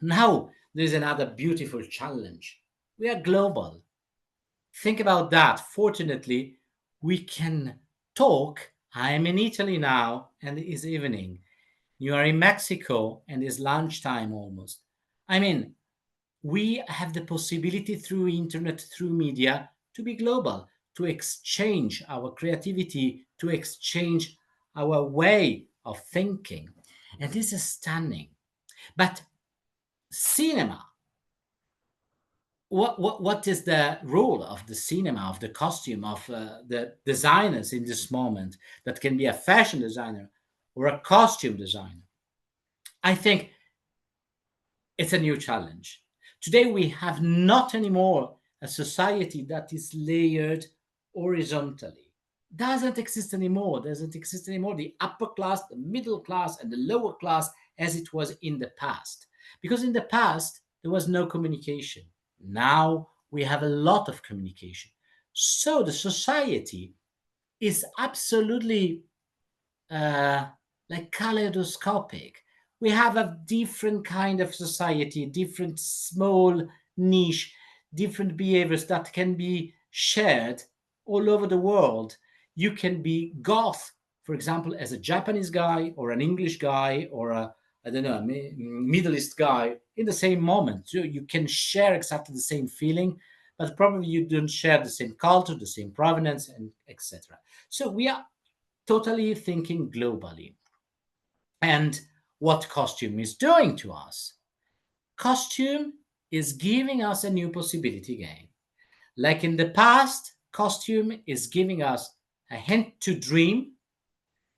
Now there's another beautiful challenge. We are global. Think about that. Fortunately, we can talk. I am in Italy now and it is evening. You are in Mexico and it's lunchtime almost. I mean, we have the possibility through internet, through media, to be global, to exchange our creativity, to exchange our way of thinking. And this is stunning. But cinema, what is the role of the cinema, of the costume, of the designers in this moment? That can be a fashion designer or a costume designer. I think it's a new challenge. Today we have not anymore a society that is layered horizontally. Doesn't exist anymore the upper class, the middle class, and the lower class as it was in the past. Because in the past there was no communication. Now we have a lot of communication. So the society is absolutely uh, like kaleidoscopic. We have a different kind of society, different small niche, different behaviors that can be shared all over the world. You can be goth, for example, as a Japanese guy or an English guy or a, I don't know, a Middle East guy in the same moment. So you can share exactly the same feeling, but probably you don't share the same culture, the same provenance, and etc. So we are totally thinking globally. And what costume is doing to us? Costume is giving us a new possibility again. Like in the past, costume is giving us a hint to dream.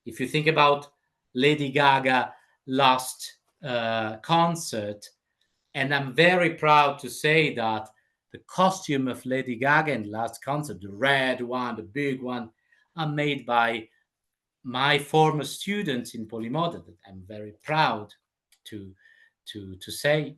If you think about Lady Gaga last concert, and I'm very proud to say that the costume of Lady Gaga in the last concert, the red one, the big one, are made by my former students in Polimoda that I'm very proud to to say.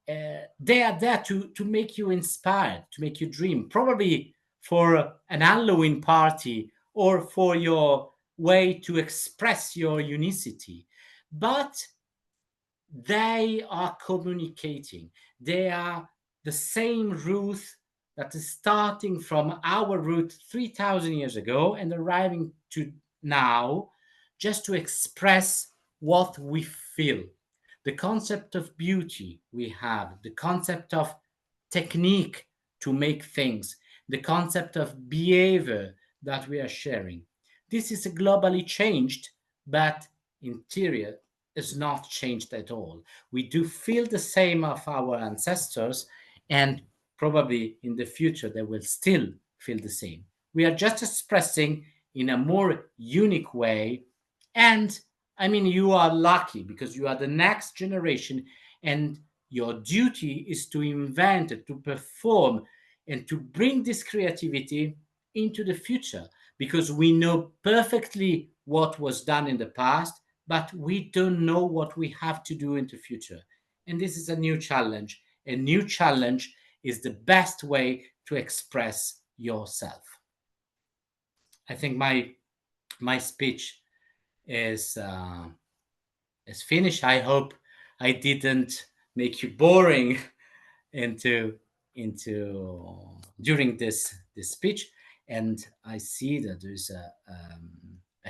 They are there to make you inspired, to make you dream, probably for an Halloween party or for your way to express your unicity. But they are communicating. They are the same root that is starting from our root 3,000 years ago and arriving to now just to express what we feel. The concept of beauty we have, the concept of technique to make things, the concept of behavior that we are sharing. This is globally changed but interior is not changed at all. We do feel the same of our ancestors, and probably in the future they will still feel the same. We are just expressing in a more unique way. And I mean, you are lucky because you are the next generation, and your duty is to invent, to perform, and to bring this creativity into the future, because we know perfectly what was done in the past, but we don't know what we have to do in the future. And this is a new challenge. A new challenge is the best way to express yourself. I think my speech is finished. I hope I didn't make you boring into during this speech. And I see that there's a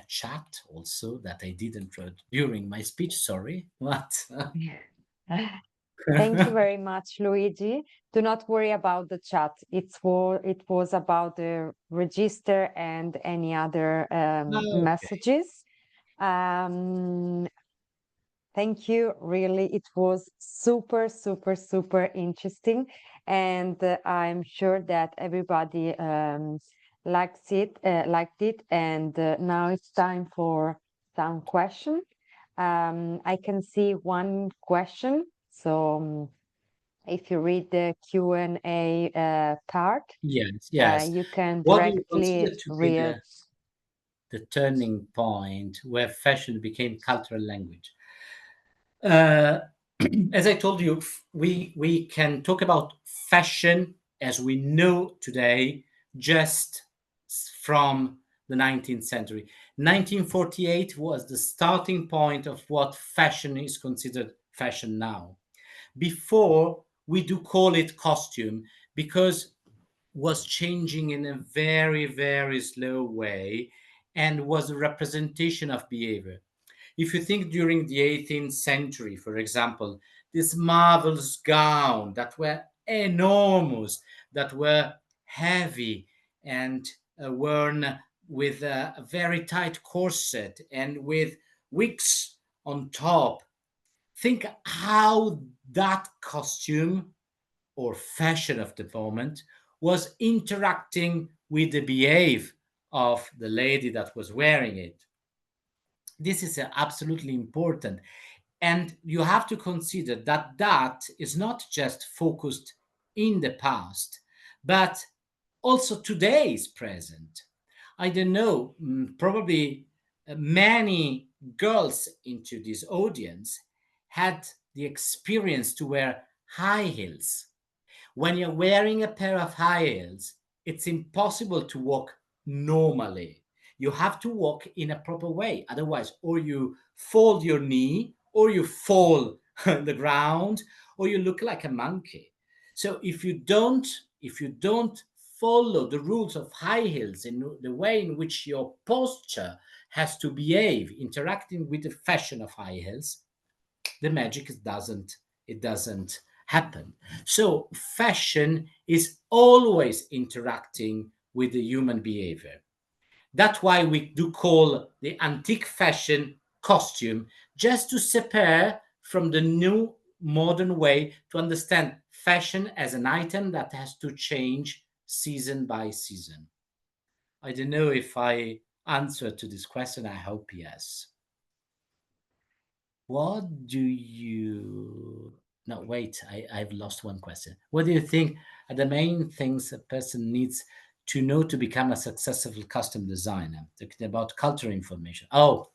chat also that I didn't read during my speech. Sorry, what? Thank you very much, Luigi. Do not worry about the chat. It was about the register and any other Okay. messages. Thank you. Really, it was super, super, super interesting. And I'm sure that everybody liked it. And now it's time for some questions. I can see one question. So if you read the Q&A part, Yes. you can What do you consider directly to be read. the turning point where fashion became cultural language? Uh, as I told you, we can talk about fashion as we know today just from the 19th century. 1948 was the starting point of what fashion is considered fashion now. Before, we do call it costume because was changing in a very, very slow way and was a representation of behavior. If you think during the 18th century, for example, these marvelous gowns that were enormous, that were heavy and worn with a very tight corset and with wigs on top. Think how that costume or fashion of the moment was interacting with the behavior of the lady that was wearing it. This is absolutely important. And you have to consider that that is not just focused in the past, but also today is present. I don't know, probably many girls into this audience had the experience to wear high heels. When you're wearing a pair of high heels, it's impossible to walk normally. You have to walk in a proper way. Otherwise, or you fold your knee, or you fall on the ground, or you look like a monkey. So if you don't follow the rules of high heels in the way in which your posture has to behave, interacting with the fashion of high heels, the magic doesn't happen. So fashion is always interacting with the human behavior. That's why we do call the antique fashion costume, just to separate from the new modern way to understand fashion as an item that has to change season by season. I don't know if I answered to this question. I hope yes. What do you no wait, I've lost one question. What do you think are the main things a person needs to know to become a successful costume designer? Talking about cultural information. Oh,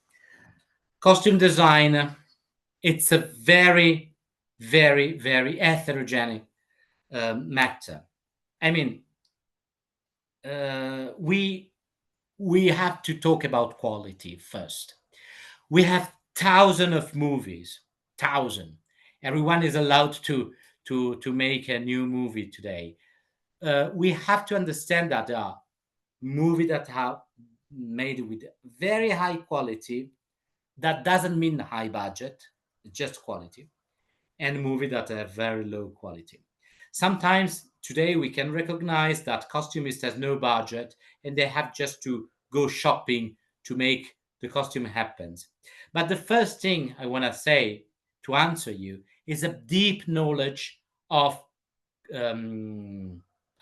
costume designer. It's a very, very, very heterogeneous matter. I mean, we have to talk about quality first. We have thousands of movies, thousand. Everyone is allowed to make a new movie today. We have to understand that there are movies that are made with very high quality. That doesn't mean high budget; it's just quality. And movies that have very low quality. Sometimes today we can recognize that costumists has no budget and they have just to go shopping to make the costume happens. But the first thing I want to say to answer you is a deep knowledge of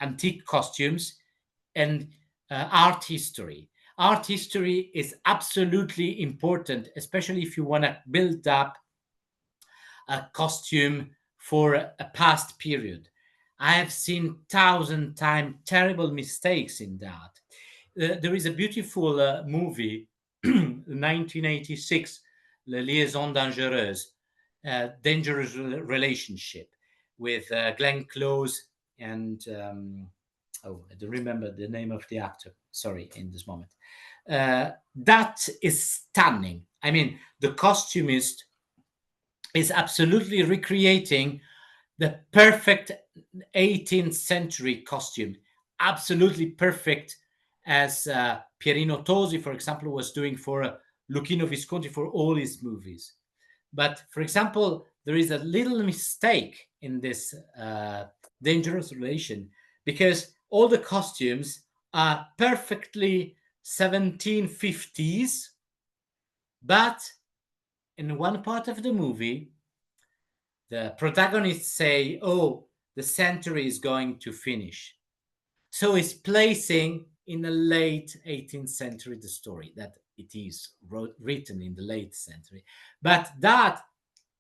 antique costumes and art history. Art history is absolutely important, especially if you want to build up a costume for a past period. I have seen thousand times terrible mistakes in that. There is a beautiful movie, 1986, La Liaison Dangereuse, Dangerous Relationship, with Glenn Close and I don't remember the name of the actor. Sorry, in this moment. That is stunning. I mean, the costumist is absolutely recreating the perfect 18th century costume, absolutely perfect, as Pierino Tosi, for example, was doing for Luchino Visconti for all his movies. But, for example, there is a little mistake in this dangerous relation, because all the costumes are perfectly 1750s, but in one part of the movie, the protagonists say, "Oh, the century is going to finish." So it's placing in the late 18th century the story that it is written in the late century. But that,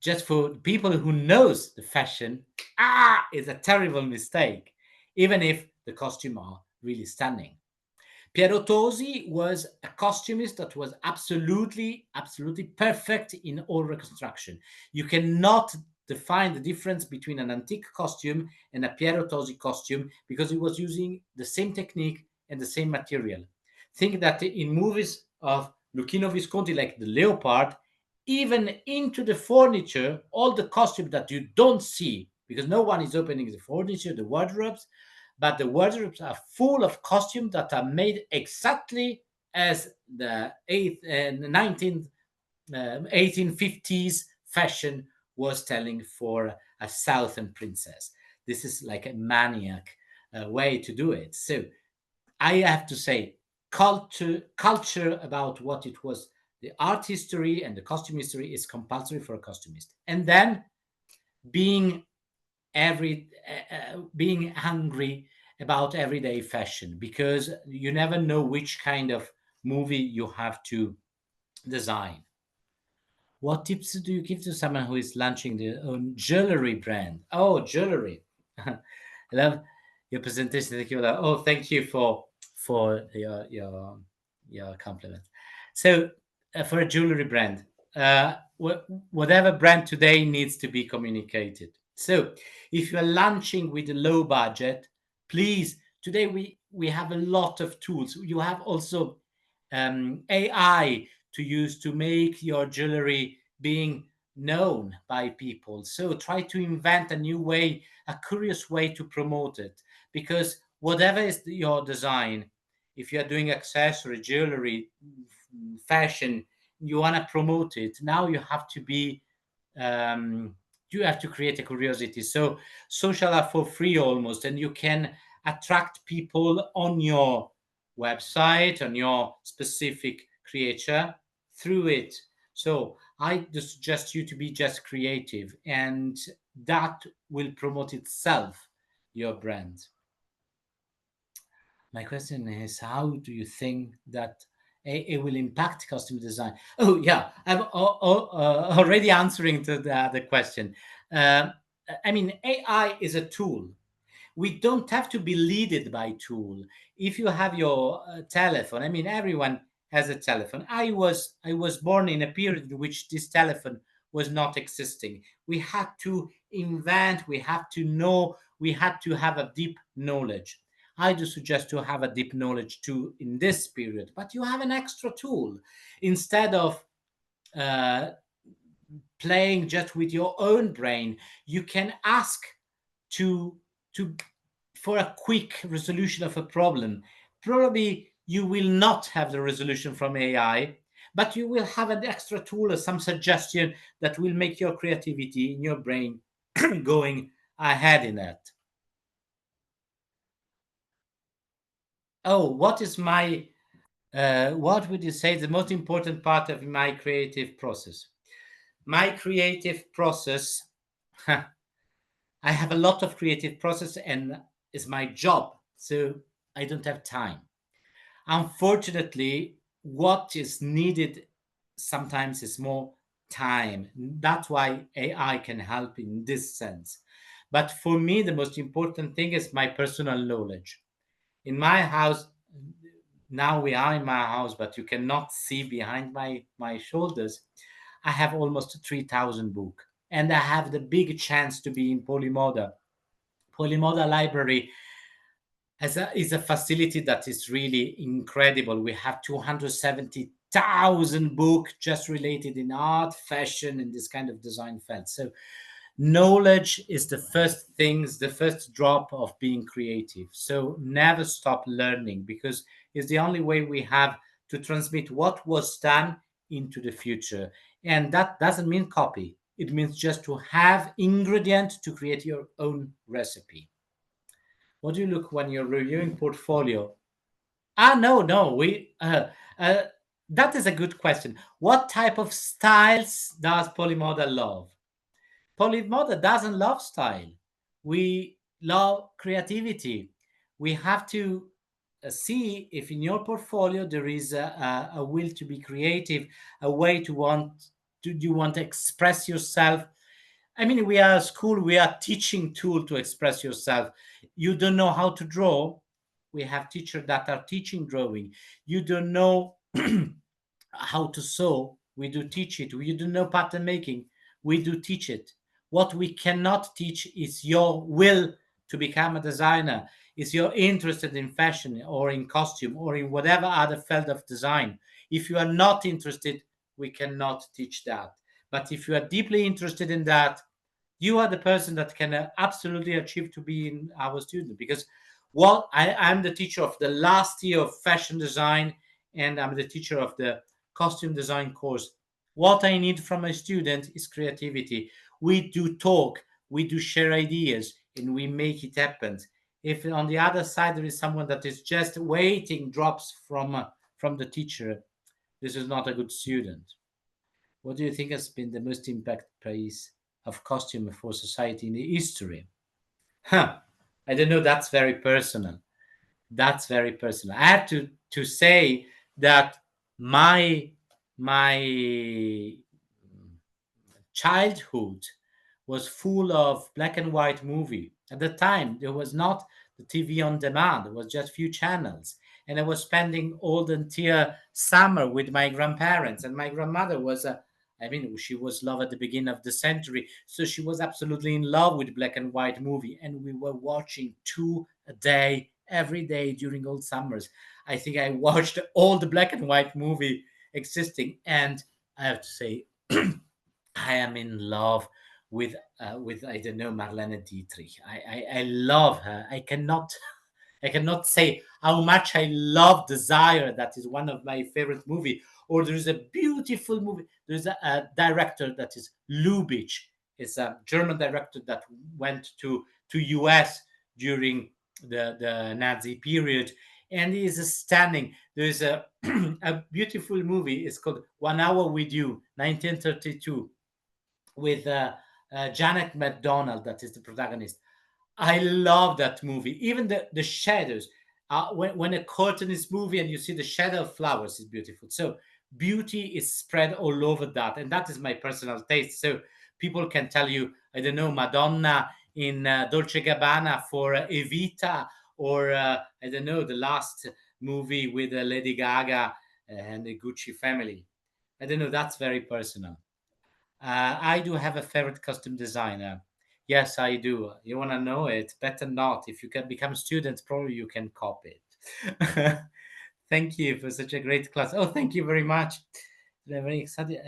just for people who knows the fashion, is a terrible mistake, even if the costume are really stunning. Piero Tosi was a costumist that was absolutely perfect in all reconstruction. You cannot define the difference between an antique costume and a Piero Tosi costume, because he was using the same technique and the same material. Think that in movies of Luchino Visconti, like the Leopard, even into the furniture, all the costume that you don't see, because no one is opening the furniture, the wardrobes, but the wardrobes are full of costumes that are made exactly as the 1850s fashion was telling for a southern princess. This is like a maniac way to do it. So I have to say, culture about what it was, the art history and the costume history is compulsory for a costumist. And then being being hungry about everyday fashion, because you never know which kind of movie you have to design. What tips do you give to someone who is launching their own jewelry brand? Oh, jewelry! I love your presentation. Thank you. Oh, thank you for your compliment. So, for a jewelry brand, whatever brand today needs to be communicated. So, if you are launching with a low budget, please, today we have a lot of tools. You have also AI to use to make your jewelry being known by people. So try to invent a new way, a curious way to promote it, because whatever is your design, if you're doing accessory, jewelry, fashion, you want to promote it, now you have to be you have to create a curiosity. So social are for free almost, and you can attract people on your website, on your specific creature through it. So I just suggest you to be just creative, and that will promote itself, your brand. My question is, how do you think that it will impact costume design? Oh, yeah, I'm already answering to the question. I mean, AI is a tool. We don't have to be led by tool. If you have your telephone, I mean, everyone has a telephone. I was born in a period in which this telephone was not existing. We had to invent, we had to know, we had to have a deep knowledge. I do suggest to have a deep knowledge too in this period, but you have an extra tool. Instead of uh, playing just with your own brain, you can ask to to for a quick resolution of a problem. Probably you will not have the resolution from AI, but you will have an extra tool or some suggestion that will make your creativity in your brain going ahead in that. Oh, what is my what would you say the most important part of my creative process? My creative process, I have a lot of creative process and it's my job, so I don't have time. Unfortunately, what is needed sometimes is more time. That's why AI can help in this sense. But for me, the most important thing is my personal knowledge. In my house, now we are in my house, but you cannot see behind my shoulders. I have almost 3,000 books, and I have the big chance to be in Polimoda. Polimoda Library is a facility that is really incredible. We have 270,000 books just related in art, fashion, and this kind of design field. So knowledge is the first things, the first drop of being creative. So never stop learning, because it's the only way we have to transmit what was done into the future. And that doesn't mean copy. It means just to have ingredient to create your own recipe. What do you look when you're reviewing portfolio? No, uh, that is a good question. What type of styles does Polimoda love? Polimoda doesn't love style. We love creativity. We have to see if in your portfolio there is a will to be creative, a way to want to you want to express yourself. I mean, we are a school, we are teaching tool to express yourself. You don't know how to draw, we have teachers that are teaching drawing. You don't know how to sew, we do teach it. You don't know pattern making, we do teach it. What we cannot teach is your will to become a designer, is your interested in fashion or in costume or in whatever other field of design. If you are not interested, we cannot teach that. But if you are deeply interested in that, you are the person that can absolutely achieve to be in our student. Because I'm the teacher of the last year of fashion design, and I'm the teacher of the costume design course. What I need from a student is creativity. We do talk, we do share ideas, and we make it happen. If on the other side there is someone that is just waiting drops from the teacher, this is not a good student. What do you think has been the most impact piece of costume for society in the history? Huh. I don't know. That's very personal. That's very personal. I have to say that my my childhood was full of black and white movie. At the time, there was not the TV on demand. There was just few channels. And I was spending all the entire summer with my grandparents. And my grandmother was I mean, she was love at the beginning of the century. So she was absolutely in love with black and white movie. And we were watching two a day, every day during all summers. I think I watched all the black and white movie existing. And I have to say, I am in love with I don't know, Marlene Dietrich. I love her. I cannot say how much I love Desire. That is one of my favorite movie. Or there is a beautiful movie. There's a director that is Lubitsch. It's a German director that went to US during the Nazi period, and he is stunning. There's a a beautiful movie. It's called 1 Hour with You, 1932, with Janet McDonald, that is the protagonist. I love that movie. Even the shadows. When a curtain is moving and you see the shadow of flowers is beautiful. So beauty is spread all over that, and that is my personal taste. So people can tell you, I don't know, Madonna in Dolce Gabbana for Evita, or I don't know, the last movie with Lady Gaga and the Gucci family. I don't know. That's very personal. I do have a favorite costume designer. Yes, I do. You want to know it? Better not. If you can become students, probably you can copy it. Thank you for such a great class. Oh, thank you very much. They're very excited.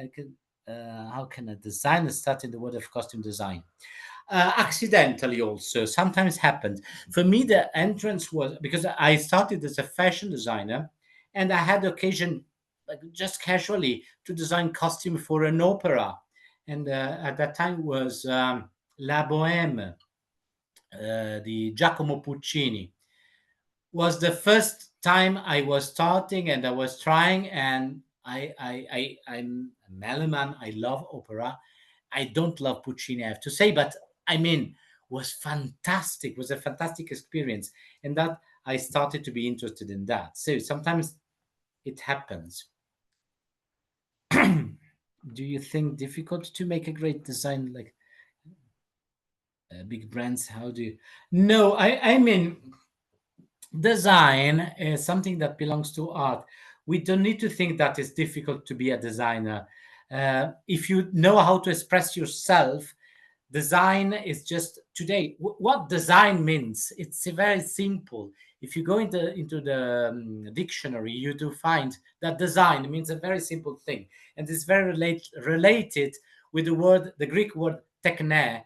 How can a designer start in the world of costume design? Accidentally, also sometimes happened. For me, the entrance was because I started as a fashion designer, and I had occasion, like, just casually to design costume for an opera, and at that time was La Bohème, the Giacomo Puccini was the first time I was starting and I was trying, and I'm a meloman. I love opera. I don't love Puccini, I have to say, but I mean, was fantastic. Was a fantastic experience, and that I started to be interested in that. So sometimes it happens. Do you think difficult to make a great design like big brands? How do you? No, I mean, design is something that belongs to art. We don't need to think that it's difficult to be a designer. If you know how to express yourself, design is just today. What design means? It's very simple. If you go into the dictionary, you do find that design means a very simple thing, and it's very related with the word, the Greek word techne.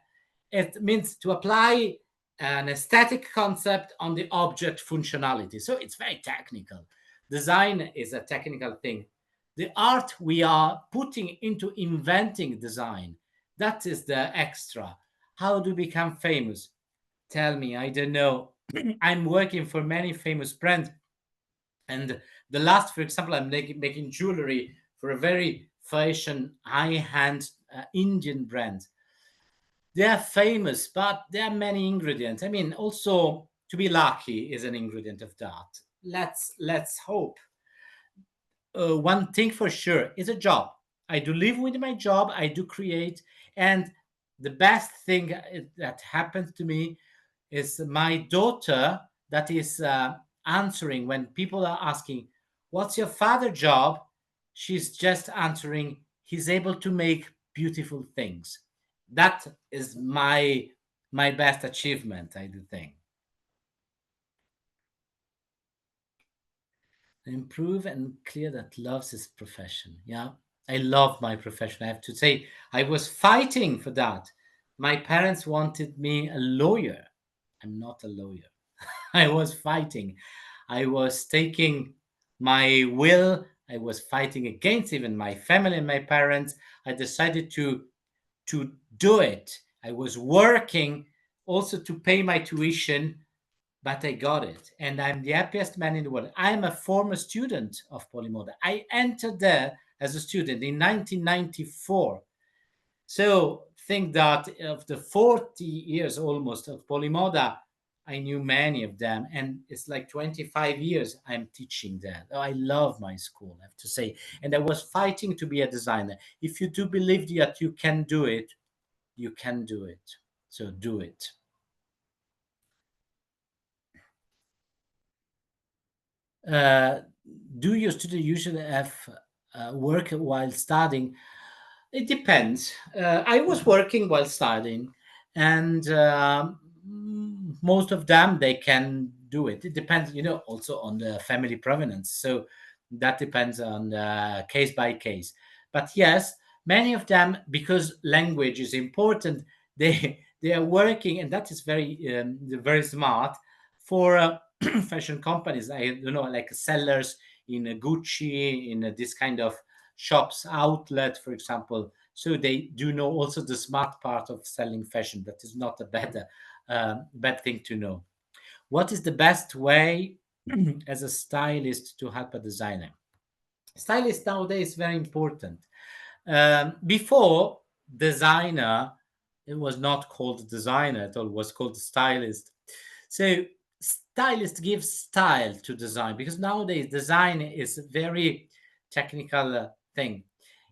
It means to apply an aesthetic concept on the object functionality. So it's very technical. Design is a technical thing. The art we are putting into inventing design, that is the extra. How to become famous? Tell me, I don't know. I'm working for many famous brands, and the last, for example, I'm making jewelry for a very fashion, high-end Indian brand. They are famous, but there are many ingredients. I mean, also to be lucky is an ingredient of that. Let's hope. One thing for sure is a job. I do live with my job. I do create, and the best thing that happened to me is my daughter that is answering when people are asking, "What's your father job?" She's just answering, "He's able to make beautiful things." That is my best achievement, I do think. Improve and clear that loves his profession. Yeah, I love my profession. I have to say, I was fighting for that. My parents wanted me a lawyer. I'm not a lawyer. I was fighting. I was taking my will. I was fighting against even my family and my parents. I decided to do it. I was working also to pay my tuition, but I got it. And I'm the happiest man in the world. I'm a former student of Polimoda. I entered there as a student in 1994. So think that of the 40 years almost of Polimoda, I knew many of them. And it's like 25 years I'm teaching there. Oh, I love my school, I have to say. And I was fighting to be a designer. If you do believe that you can do it, you can do it. So do it. Uh, do your student usually have work while studying? It depends. I was working while studying, and most of them they can do it. It depends, also on the family provenance. So that depends on case by case. But yes, many of them, because language is important, they are working, and that is very smart for fashion companies. I don't know, like sellers in Gucci, in this kind of shops, outlet, for example. So they do know also the smart part of selling fashion. That is not a bad thing to know. What is the best way as a stylist to help a designer? Stylist nowadays is very important. Before designer, it was not called designer at all. It was called stylist. So stylist gives style to design, because nowadays design is a very technical thing,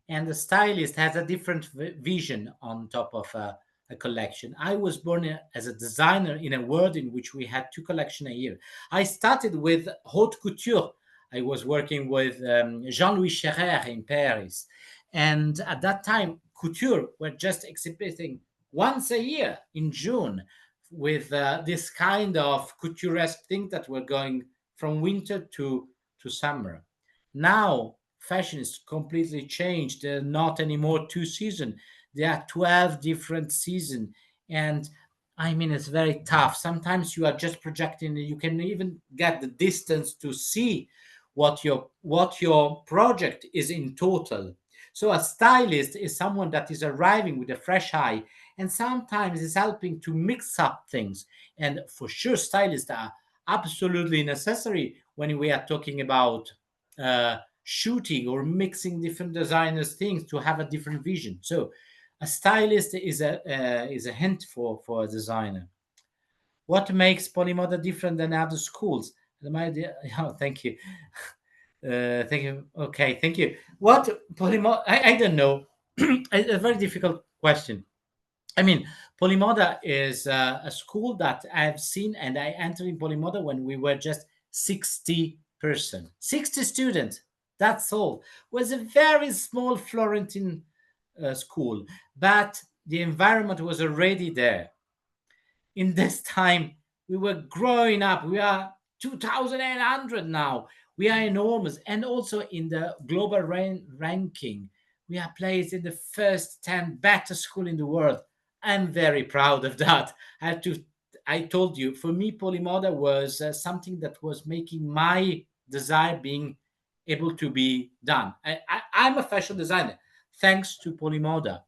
and the stylist has a different vision on top of a collection. I was born as a designer in a world in which we had two collections a year. I started with haute couture. I was working with Jean-Louis Scherrer in Paris, and at that time couture were just exhibiting once a year in June, with this kind of couturesque thing that were going from winter to summer. Now fashion is completely changed. There are not anymore two seasons. There are 12 different seasons. And I mean, it's very tough. Sometimes you are just projecting, you can even get the distance to see what your project is in total. So a stylist is someone that is arriving with a fresh eye, and sometimes is helping to mix up things. And for sure, stylists are absolutely necessary when we are talking about shooting or mixing different designers things to have a different vision. So a stylist is a hint for a designer. What makes Polimoda different than other schools? Oh, thank you. Thank you. Okay, thank you. What Polimoda? I don't know. A very difficult question. I mean, Polimoda is a school that I've seen, and I entered in Polimoda when we were just 60 60 students. That's all. It was a very small Florentine school, but the environment was already there. In this time, we were growing up. We are 2,800 now. We are enormous. And also in the global ranking, we are placed in the first 10 better school in the world. I'm very proud of that. I told you, for me, Polimoda was something that was making my desire being able to be done. I'm a fashion designer, thanks to Polimoda.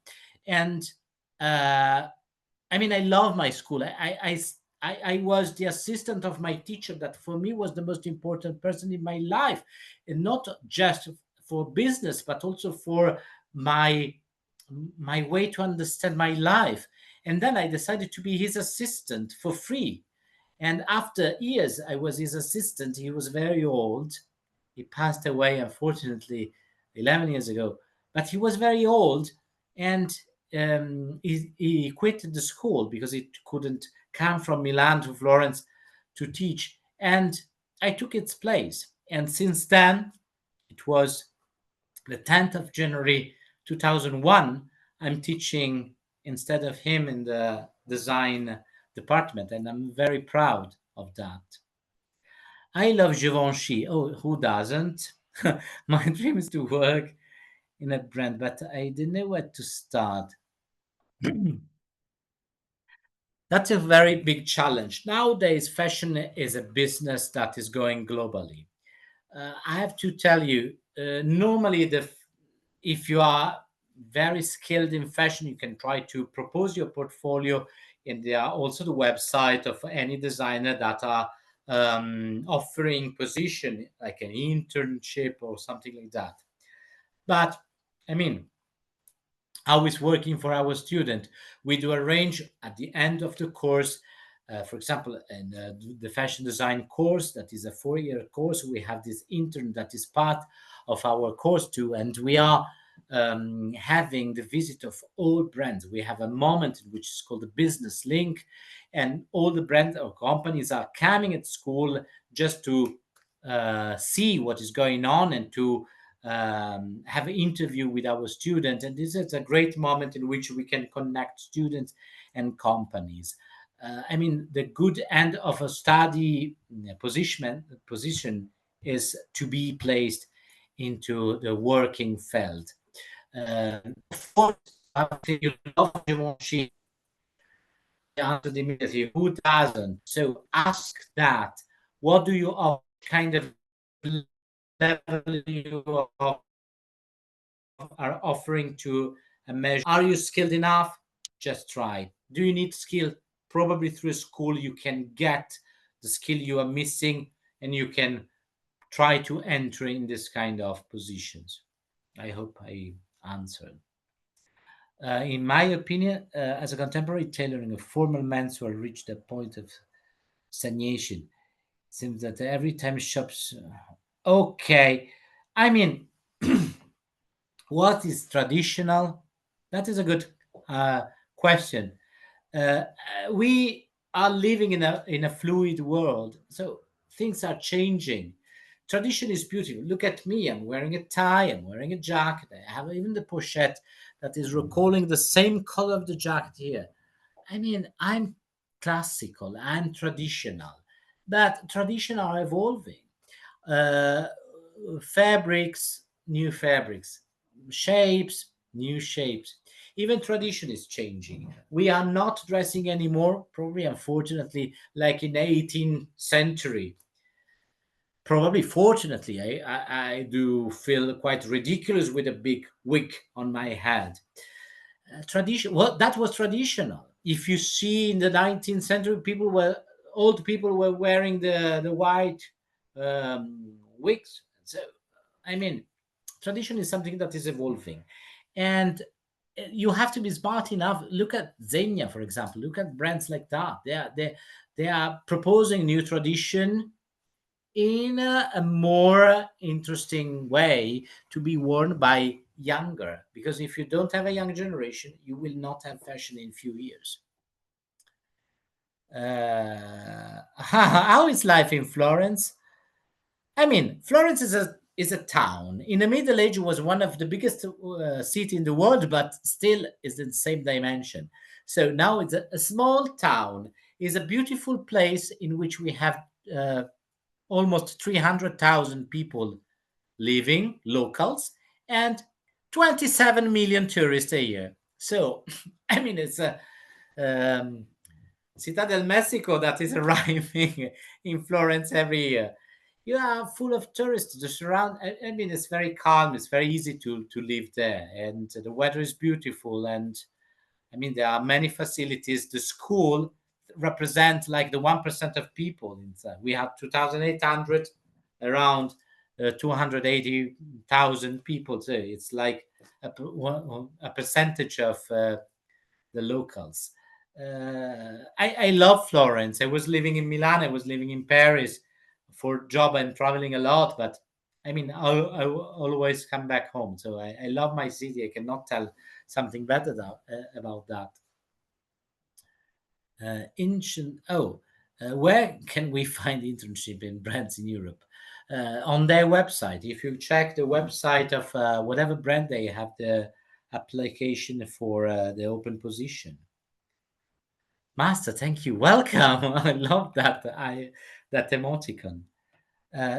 And I mean, I love my school. I was the assistant of my teacher, that for me was the most important person in my life, and not just for business, but also for my my way to understand my life. And then I decided to be his assistant for free. And after years, I was his assistant. He was very old. He passed away, unfortunately, 11 years ago. But he was very old, and he quit the school because he couldn't come from Milan to Florence to teach. And I took its place. And since then, it was the 10th of January 2001, I'm teaching instead of him in the design department, and I'm very proud of that. I love Givenchy. Oh, who doesn't? My dream is to work in a brand, but I didn't know where to start. That's a very big challenge. Nowadays, fashion is a business that is going globally. I have to tell you, normally, if you are very skilled in fashion, you can try to propose your portfolio, and there are also the website of any designer that are offering position like an internship or something like that. But I mean, how it's working for our student. We do arrange at the end of the course, for example, in the fashion design course, that is a 4-year course, we have this intern that is part of our course too, and we are having the visit of all brands. We have a moment which is called the business link, and all the brands or companies are coming at school just to see what is going on and to have an interview with our students. And this is a great moment in which we can connect students and companies. I mean, the good end of a study position is to be placed into the working field. Of course, after you love Givenchy, the answer immediately, who doesn't? So ask that. What do you offer? Kind of level you are offering to a measure. Are you skilled enough? Just try. Do you need skill? Probably through school you can get the skill you are missing, and you can try to enter in this kind of positions. I hope I answered. In my opinion, as a contemporary tailoring, a formal menswear reached a point of stagnation. Seems that every time shops. Okay, I mean, what is traditional? That is a good question. Uh, we are living in a fluid world, so things are changing. Tradition is beautiful. Look at me. I'm wearing a tie. I'm wearing a jacket. I have even the pochette that is recalling the same color of the jacket here. I mean, I'm classical. I'm traditional, but tradition are evolving. Uh, Fabrics, new fabrics, shapes, new shapes. Even tradition is changing. We are not dressing anymore, probably unfortunately, like in the 18th century. Probably fortunately, I do feel quite ridiculous with a big wig on my head. Tradition, well, that was traditional. If you see in the 19th century, old people were wearing the white weeks. So, I mean, tradition is something that is evolving, and you have to be smart enough. Look at Zegna, for example. Look at brands like that. They are proposing new tradition in a more interesting way to be worn by younger, because if you don't have a young generation, you will not have fashion in few years. How is life in Florence? I mean, Florence is a town. In the Middle Age, it was one of the biggest city in the world, but still is in the same dimension. So now it's a small town. It's a beautiful place in which we have almost 300,000 people living, locals, and 27 million tourists a year. So, I mean, it's a Ciudad del Mexico that is arriving in Florence every year. You are full of tourists. The surround. I mean, it's very calm. It's very easy to live there, and the weather is beautiful. And I mean, there are many facilities. The school represent like the 1% of people inside. We have 2,800, around 280,000 people. So it's like a percentage of the locals. I love Florence. I was living in Milan. I was living in Paris for job. I'm traveling a lot, but I mean, I always come back home. So I love my city. I cannot tell something better about that. Where can we find internship in brands in Europe? On their website. If you check the website of whatever brand, they have the application for the open position. Master, thank you. Welcome. I love that. That emoticon.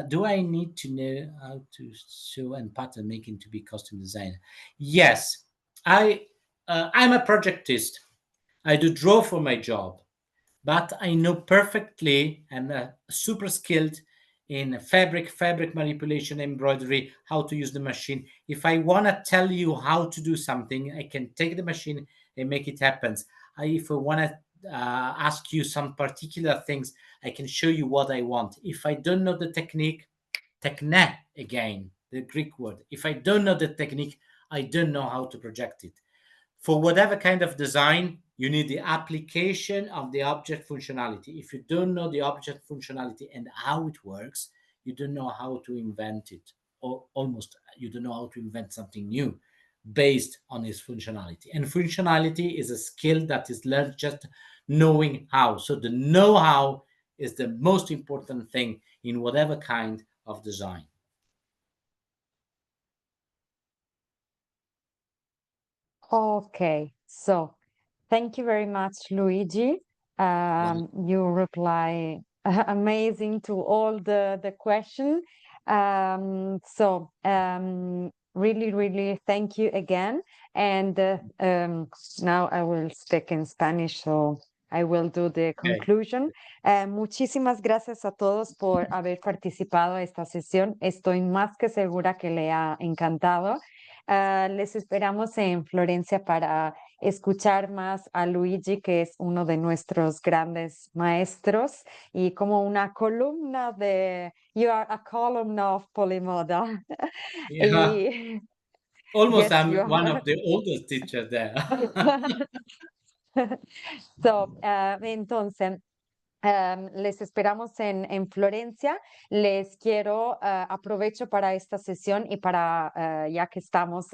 Do I need to know how to sew and pattern making to be costume designer? Yes, I'm a projectist. I do draw for my job, but I know perfectly and super skilled in fabric manipulation, embroidery, how to use the machine. If I want to tell you how to do something, I can take the machine and make it happen. If I want to ask you some particular things, I can show you what I want. If I don't know the technique, techne again, the Greek word. If I don't know the technique, I don't know how to project it. For whatever kind of design, you need the application of the object functionality. If you don't know the object functionality and how it works, you don't know how to invent it, or almost you don't know how to invent something new based on its functionality. And functionality is a skill that is learned just knowing how. So the know-how is the most important thing in whatever kind of design. Okay, so thank you very much, Luigi. You reply amazing to all the question. Really, really thank you again. And now I will speak in Spanish, so I will do the conclusion. Muchísimas gracias a todos por haber participado en esta sesión. Estoy más que segura que le ha encantado. Les esperamos en Florencia para escuchar más a Luigi, que es uno de nuestros grandes maestros y como una columna de, you are a column of Polimoda. Yeah. Y, Almost, yes, you I'm one are. of the oldest teachers there. Entonces, les esperamos en Florencia. Les quiero, aprovecho para esta sesión y para, ya que estamos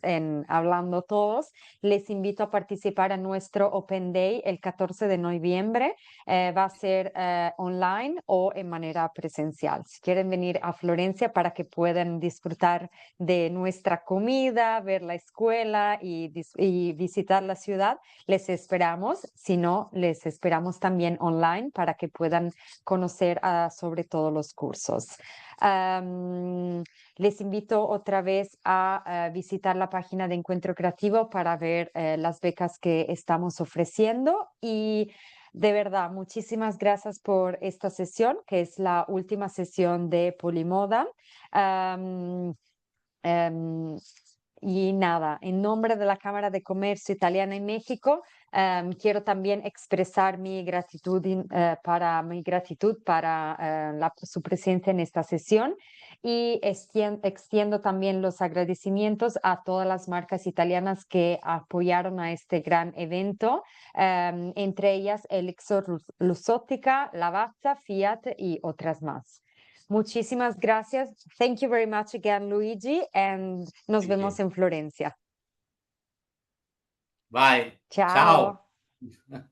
hablando todos, les invito a participar en nuestro Open Day el 14 de noviembre. Va a ser online o en manera presencial. Si quieren venir a Florencia para que puedan disfrutar de nuestra comida, ver la escuela y visitar la ciudad, les esperamos. Si no, les esperamos también online para que puedan conocer sobre todos los cursos. Les invito otra vez a visitar la página de Encuentro Creativo para ver las becas que estamos ofreciendo. Y de verdad, muchísimas gracias por esta sesión, que es la última sesión de Polimoda. Y nada, en nombre de la Cámara de Comercio Italiana en México, quiero también expresar mi gratitud para su presencia en esta sesión y extiendo también los agradecimientos a todas las marcas italianas que apoyaron a este gran evento, entre ellas Elixir Luxottica, Lavazza, Fiat y otras más. Muchísimas gracias. Thank you very much again, Luigi, and nos Thank vemos you. en Florencia. Bye. Ciao. Ciao.